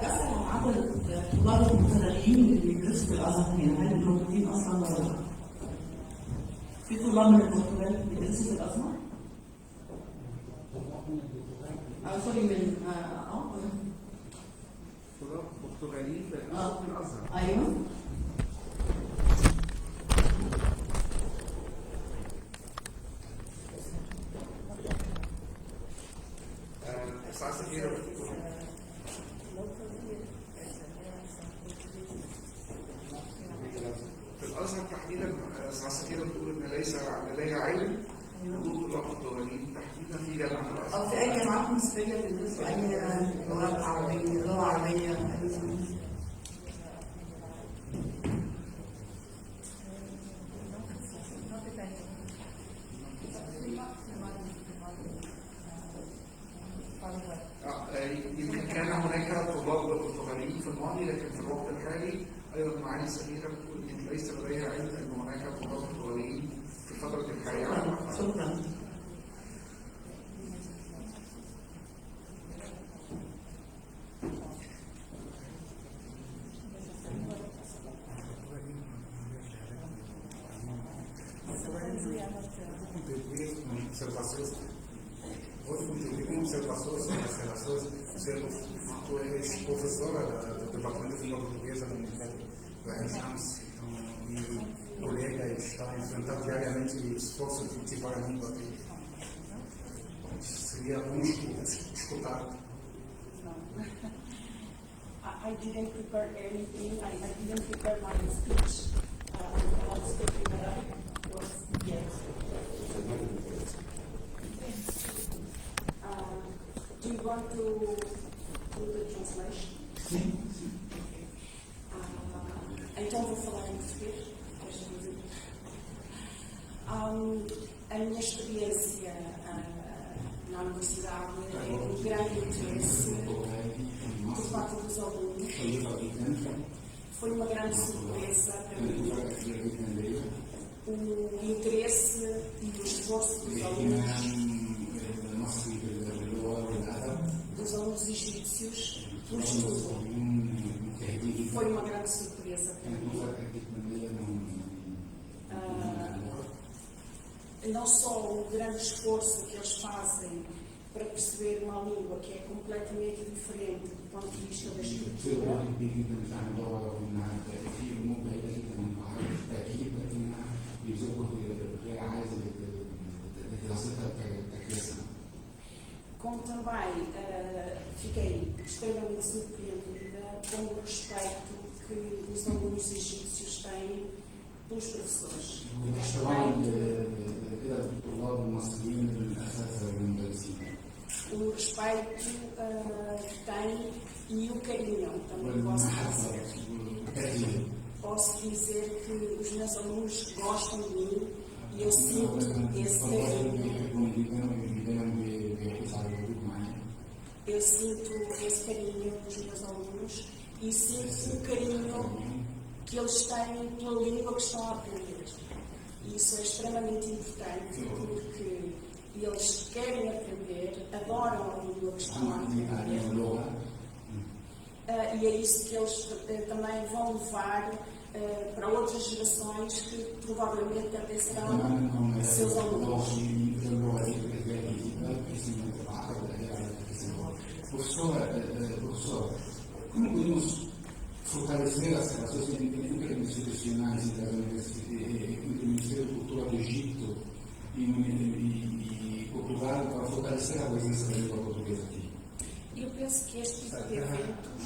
بس عدد الطلاب المتدربين اللي بيدرسوا في الازهر هنا، هل موجودين اصلا ولا لا؟ في طلاب من البرتغال بيدرسوا في الازهر؟ سوري من طلاب برتغاليين بيدرسوا في الازهر. ايوه. سعاد كثيرة في الازهر تحديدا. سعاد كثيرة بتقول ان ليس لديها علم وجود طلاب برتغاليين تحديدا في جامعه الازهر. او في اي جامعات مصريه بيدرسوا اي لغات عربيه، لغه عربيه. يمكن كان هناك طلاب برتغاليين في الماضي، لكن في الوقت الحالي ايضا معالي السفيره بتقول ان ليس لديها علم ان هناك طلاب برتغاليين في الفتره الحاليه. شكرا. Tu és professora do Departamento de Língua Portuguesa da Universidade do Hisham e colega está a enfrentar diariamente esforços de cultivar a língua dele. Seria bom escutar. I didn't prepare anything. I didn't prepare my speech. About speaking Arabic was yet. Do you want to do the translation? Então vou falar em português. A minha experiência na universidade é de grande interesse por parte dos alunos. Foi uma grande surpresa para mim o interesse e o esforço dos alunos. Dos alunos egípcios no estudo. Foi uma grande surpresa para mim. Não só o grande esforço que eles fazem para perceber uma língua que é completamente diferente do ponto de vista da في estrutura. واحد بيجي جدا عن اللغه وانها في امور بعيده جدا عن العربي تاكيد انها بيزوجوا غير عايز دراستها تكريسها. Como também fiquei extremamente surpreendida com o respeito que os alunos egípcios têm pelos professores. والاحترام الى الطلاب المصريين الاساتذه والمدرسين. O respeito que têm e o carinho também والمحبه والتقدير. posso dizer que os meus alunos gostam de mim e eu sinto esse carinho. Eu sinto esse carinho dos meus alunos e sinto o carinho que eles têm pela língua que estão a aprender. E isso é extremamente importante porque eles querem aprender, adoram a língua que estão a aprender. E é isso que eles também vão levar para outras gerações que provavelmente até serão seus alunos. Professora, como podemos fortalecer as relações interinstitucionais entre o Ministério da Cultura do Egito e Portugal para fortalecer a presença da língua portuguesa aqui? Eu penso que este tipo de eventos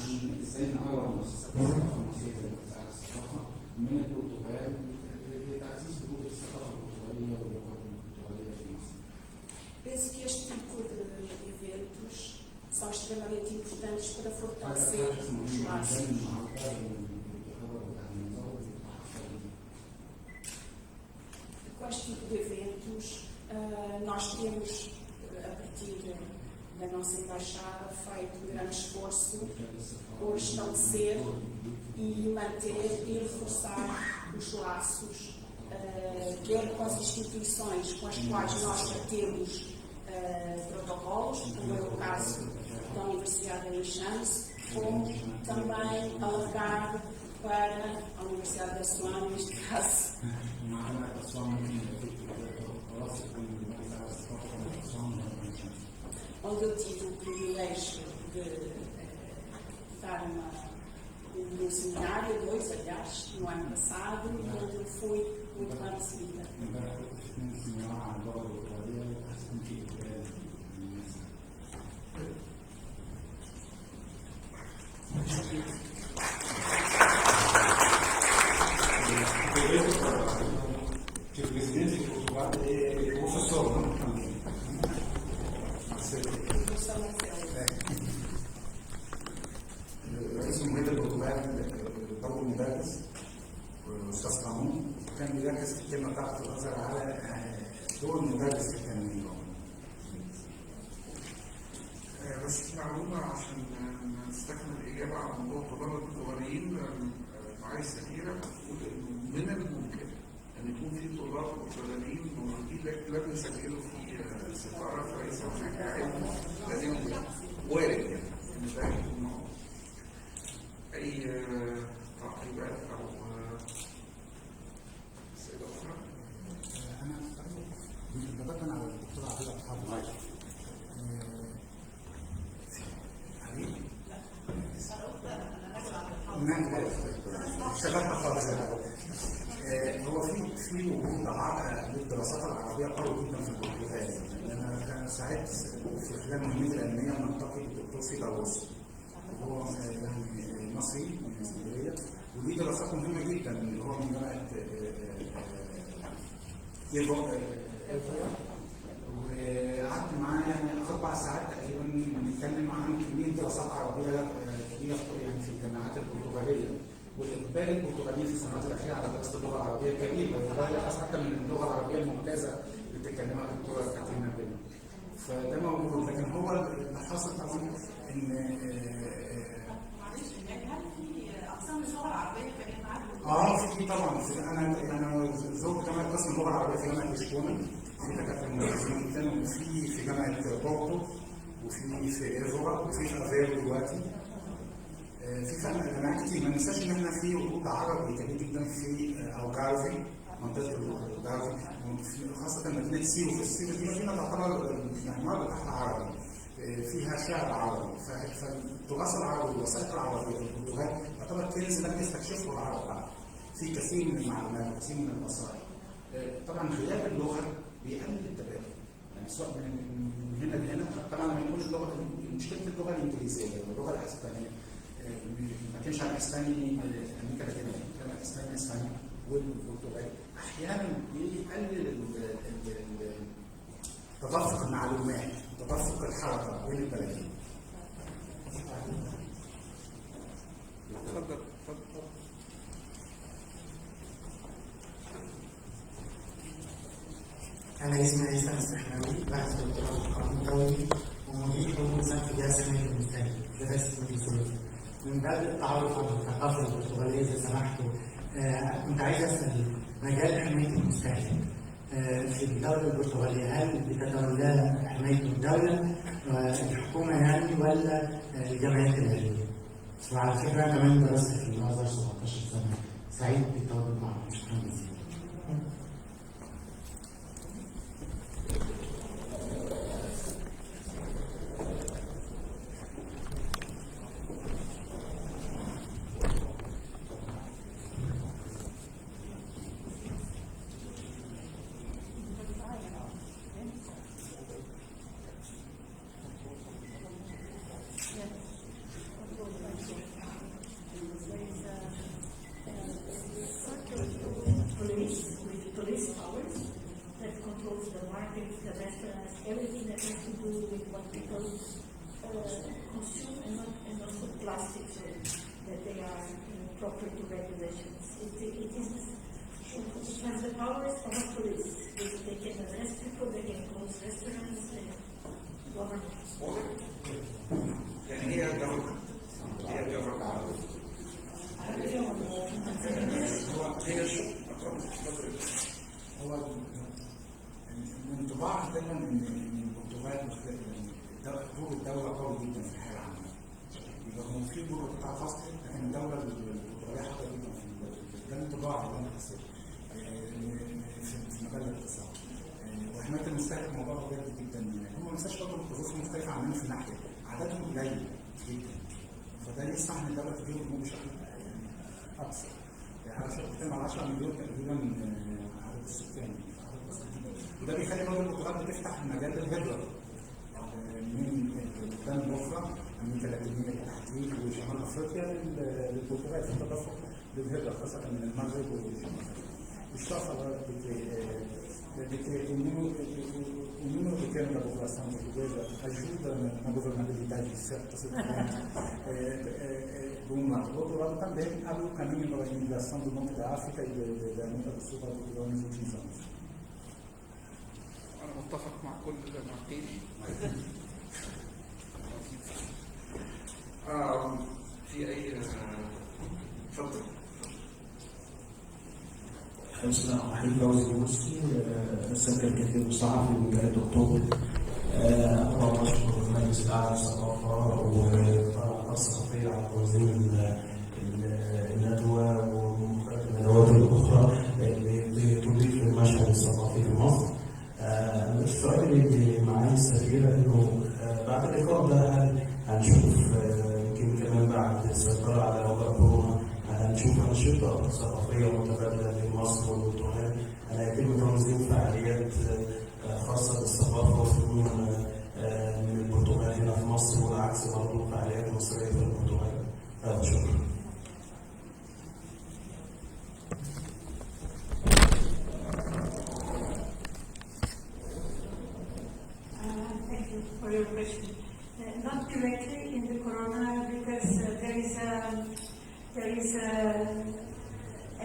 من البرتغال لتعزيز وجود الثقافه البرتغاليه واللغه البرتغاليه في مصر. Penso que este tipo de eventos são extremamente importantes para fortalecer os laços. Com este tipo de eventos, nós temos, a partir da nossa embaixada, feito um grande esforço por estabelecer e manter e reforçar os laços, quer com as instituições com as quais nós já temos protocolos, como é o caso da Universidade de Hesham, como também alargar para a Universidade da Suana, neste caso. Onde eu tive o privilégio de dar um seminário, 2, aliás, no ano passado, onde eu fui muito bem recebida. Que o presidente de Portugal é professor, não? رئيس جمهورية البرتغال دور مدرس أستاذ قانون كان بيركز في الكلمة بتاعته الأزهر على دور المدرس في التنمية. بس معلومة عشان نستكمل الإجابة على موضوع الطلاب البرتغاليين، معالي السفيرة بتقول إنه من الممكن أن يكون في طلاب برتغاليين موجودين لكن لم يسجلوا في السفارة فليس هناك علم لديهم وارد يعني إن ده يكون موجود. أي تعقيبات أو أسئلة أخرى؟ أنا بدأت على الدكتورة عزمي أصحاب شبهنا خالص. هو في وجود للدراسات العربيه قوي جدا في البرتغال. انا ساعات في خلال مهمتي العلميه نلتقي بالدكتور سلسلة وهو يعني مصري من اسكندريه وليه دراسات مهمه جدا اللي هو من جامعه وقعدت معاه يعني 4 ساعات تقريبا بنتكلم عن كميه دراسات عربيه كبيره يعني في الجامعات البرتغاليه والاقبال البرتغالي في السنوات الاخيره على دراسه اللغه العربيه كبير وده حتى من اللغه العربيه الممتازه اللي بتتكلمها الدكتوره كاترينا بينا. فده موجود لكن هو اللي حصل طبعا ان معلش يعني هل في اقسام اللغه العربيه كمان معاك؟ في طبعا انا زرت جامعه قسم اللغه العربيه في جامعه لشبونه في دكاتره مدرسين جدا وفي جامعه بورتو وفي ايفورا وفي افيرو دلوقتي. في جامعات كتير ما ننساش ان احنا في وجود عربي كبير جدا في اوجارفي منطقه اوجارفي خاصه مدينه سيرو في السيرو دي مدينه تعتبر يعني مرة تحت عربي فيها شعر عربي، فالتراث العربي والوثائق العربيه في البرتغال يعتبر كنز لم يستكشفه العرب بعد. في كثير من المعلومات وكثير من الوثائق. طبعا غياب اللغه بيقلل التبادل، يعني سواء من هنا لهنا. طبعا لما يكون اللغه مشكله اللغه الانجليزيه واللغه الاسبانيه، ما كانش عن اسباني امريكا اللاتينيه، كان عن اسباني اسبانيا والبرتغال، احيانا بيقلل تدفق المعلومات، تدفق الحركه بين البلدين. اتفضل. أنا اسمي عيسى السحناوي، باحث دكتوراه في القانون الدولي ومدير حقوق في جهاز المال المستهلك دراسة الدكتورة. من باب التعرف على الثقافة البرتغالية إذا سمحتوا، كنت عايز أسأل مجال حماية المستهلك في الدولة البرتغالية، هل بتتولاه حماية الدولة الحكومة يعني ولا الجمعيات الأهلية؟ وعلى فكرة أنا كمان درست في الأزهر 17 سنة، سعيد بالتواجد معكم. شكرا جزيلا. Police powers that controls the markets, the restaurants, everything that has to do with what people consume and also plastics that they are proper to regulations. It has the powers of a police. They can arrest people, they can close restaurants, and government. يعني هي الدولة هو الانطباع دايما ان البرتغال دور الدوله قوي جدا في الحياه العامه. رغم في دور قطاع خاص لكن الدوله البرتغاليه حاضره جدا في ده الانطباع اللي انا حسيته في مجال الاقتصاد. وحمايه المستهلك موضوع جد جدا. هم ما ننساش برضه الظروف مختلفه عننا في الناحيه عددهم قليل جدا، فده يسمح ان الدوله تجيب الامور بشكل اكثر. يعني على بتتكلم على 10 مليون تقريبا عدد السكان، وده بيخلي برضه البرتغال بتفتح مجال للهجره من البلدان الاخرى، امريكا اللاتينيه بالتحديد وشمال افريقيا للبرتغال في التدفق للهجره، خاصه من المغرب وشمال افريقيا. O número pequeno da população portuguesa ajuda na governabilidade de certas situações. De um lado. Do outro lado, também abre o caminho para a imigração do norte da África e da América do Sul para Portugal nos últimos anos. أنا متفق مع كل ما قيل. في أي تفضل. بسم الله الرحمن الرحيم. فوزي المسكي، السكر الكثير صحفي من مجال الدكتور. طبعا بشكر المجلس الاعلى للثقافه والقناه الثقافيه على تنظيم الندوه والندوات الاخرى اللي تضيف للمشهد الثقافي في مصر. السؤال اللي معالي السفيره انه بعد اللقاء ده هل هنشوف يمكن كمان بعد السيطره على وباء كورونا هنشوف أنشطة ثقافية متبادلة بين مصر والبرتغال؟ هيتم تنظيم فعاليات خاصة بالثقافة والفنون من البرتغال هنا في مصر والعكس برضه فعاليات مصرية في البرتغال؟ شكرا. Thank you for your question. Not directly in the corona because there is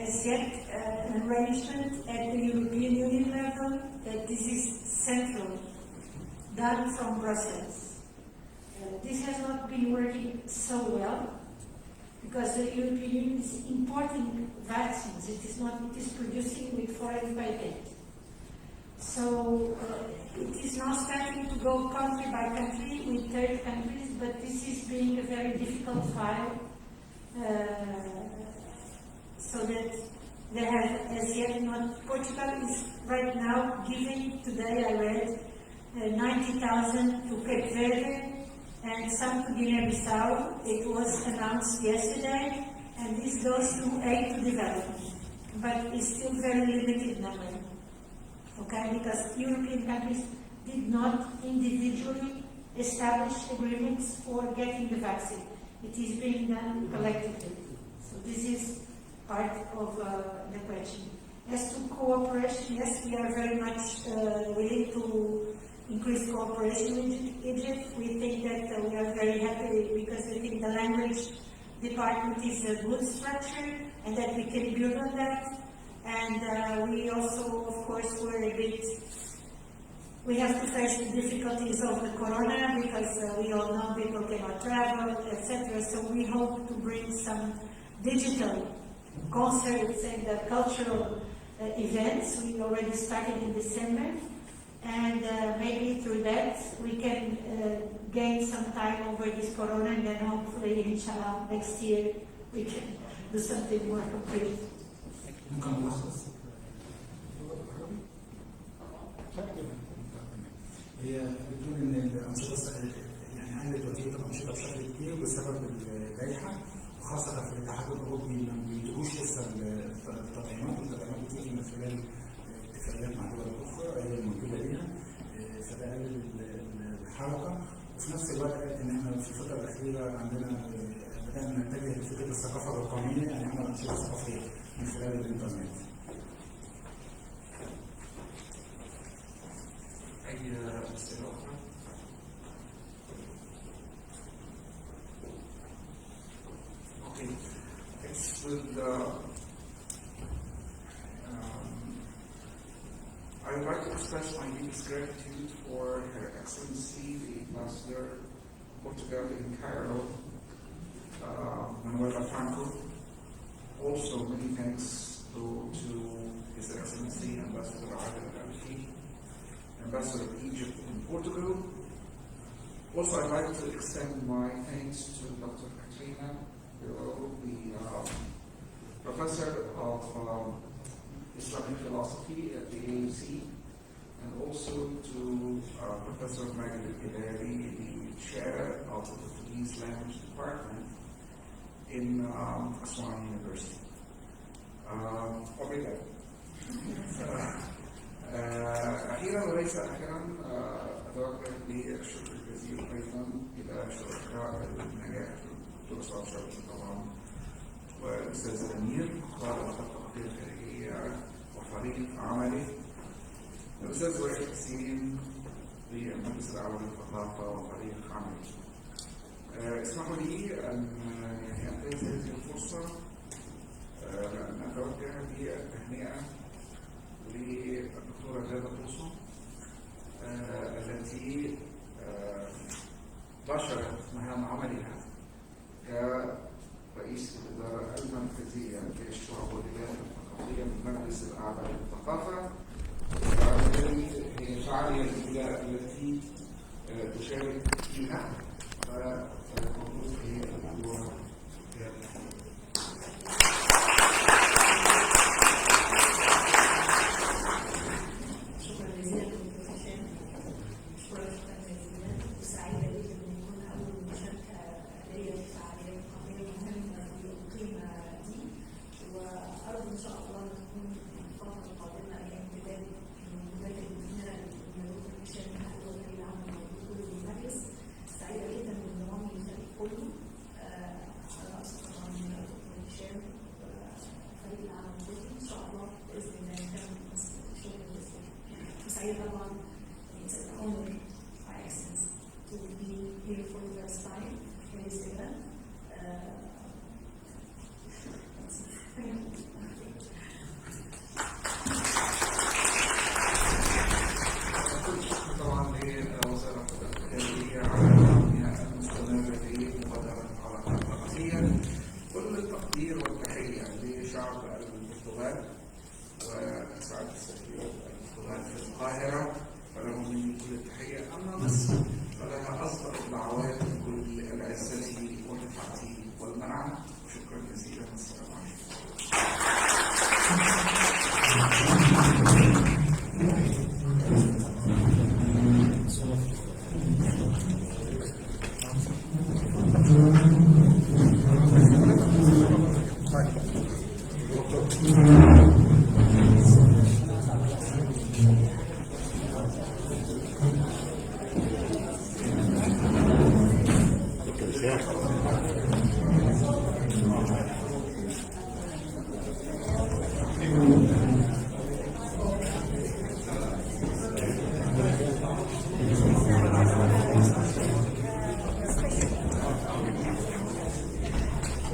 as yet an arrangement at the European Union level that this is central, done from Brussels. This has not been working so well because the European Union is importing vaccines. It is producing with foreign patent. So it is now starting to go country by country with third countries, but this is being a very difficult file. So that they have as yet not. Portugal is right now giving, today I read, 90,000 to Cape Verde, and some to Guinea-Bissau. It was announced yesterday, and this goes to aid to development, but it's still very limited number, okay? Because European countries did not individually establish agreements for getting the vaccine. It is being done collectively. So this is part of the question. As to cooperation, yes, we are very much willing to increase cooperation with Egypt. We think that we are very happy because we think the language department is a good structure and that we can build on that. And we also, of course, we have to face the difficulties of the corona because we all know people cannot travel, etc. So we hope to bring some digital concerts and cultural events. We already started in December, and maybe through that we can gain some time over this corona, and then hopefully, inshallah, next year we can do something more concrete. هي بتقول ان الانشطه يعني قلت وتيره الانشطه بشكل كبير بسبب اللائحه، وخاصه في الاتحاد الاوروبي ما بيدوش لسه التطعيمات، والتطعيمات بتيجي من خلال اتفاقيات مع دول اخرى هي الموجوده ليها، فده قلل الحركه. وفي نفس الوقت ان احنا في الفتره الاخيره عندنا بدانا نتجه لفكره الثقافه الرقميه، يعني احنا انشطه ثقافيه من خلال الانترنت. أي أسئلة أخرى؟ Okay, it's with I would like to express my deepest gratitude for Her Excellency the Ambassador of Portugal in Cairo, Manuela Franco. Also, many thanks to His Excellency Ambassador Ra'ayi, Ambassador of Egypt in Portugal. Also, I'd like to extend my thanks to Dr. Katrina, the Professor of Islamic Philosophy at the AUC, and also to Professor Magid al-Gidari, the Chair of the Portuguese Language Department in Aswan University. Obrigado. أخيرا وليس آخرا أتوجه بالشكر الجزيل أيضا إلى شركاء النجاح الدكتور شوقي طبعا والأستاذ أمير قائد الثقافية الخارجية وفريق عمله، الأستاذ حسين بالمجلس الأعلى للثقافة وفريق عمله. اسمحوا لي أن أنتهز هذه الفرصة لأن أتوجه بالتهنئة للدكتورة بدعوة التي باشرت مهام عملها كرئيس الإدارة المركزية للشعب واللجان الثقافية من المجلس الأعلى للثقافة، وبالتالي هي الفعالية الأولى التي تشارك فيها، فالمفروض هي الدكتورة. It's an honor, by essence, to be here for the first time in this event. طبعا لوزارة الخارجية على دعمها المستمر لمبادرة العلاقات الثقافية. كل التقدير والتحية لشعب البرتغال وسعاد السفير البرتغال في القاهرة، فلهم مني كل التحية. أما مصر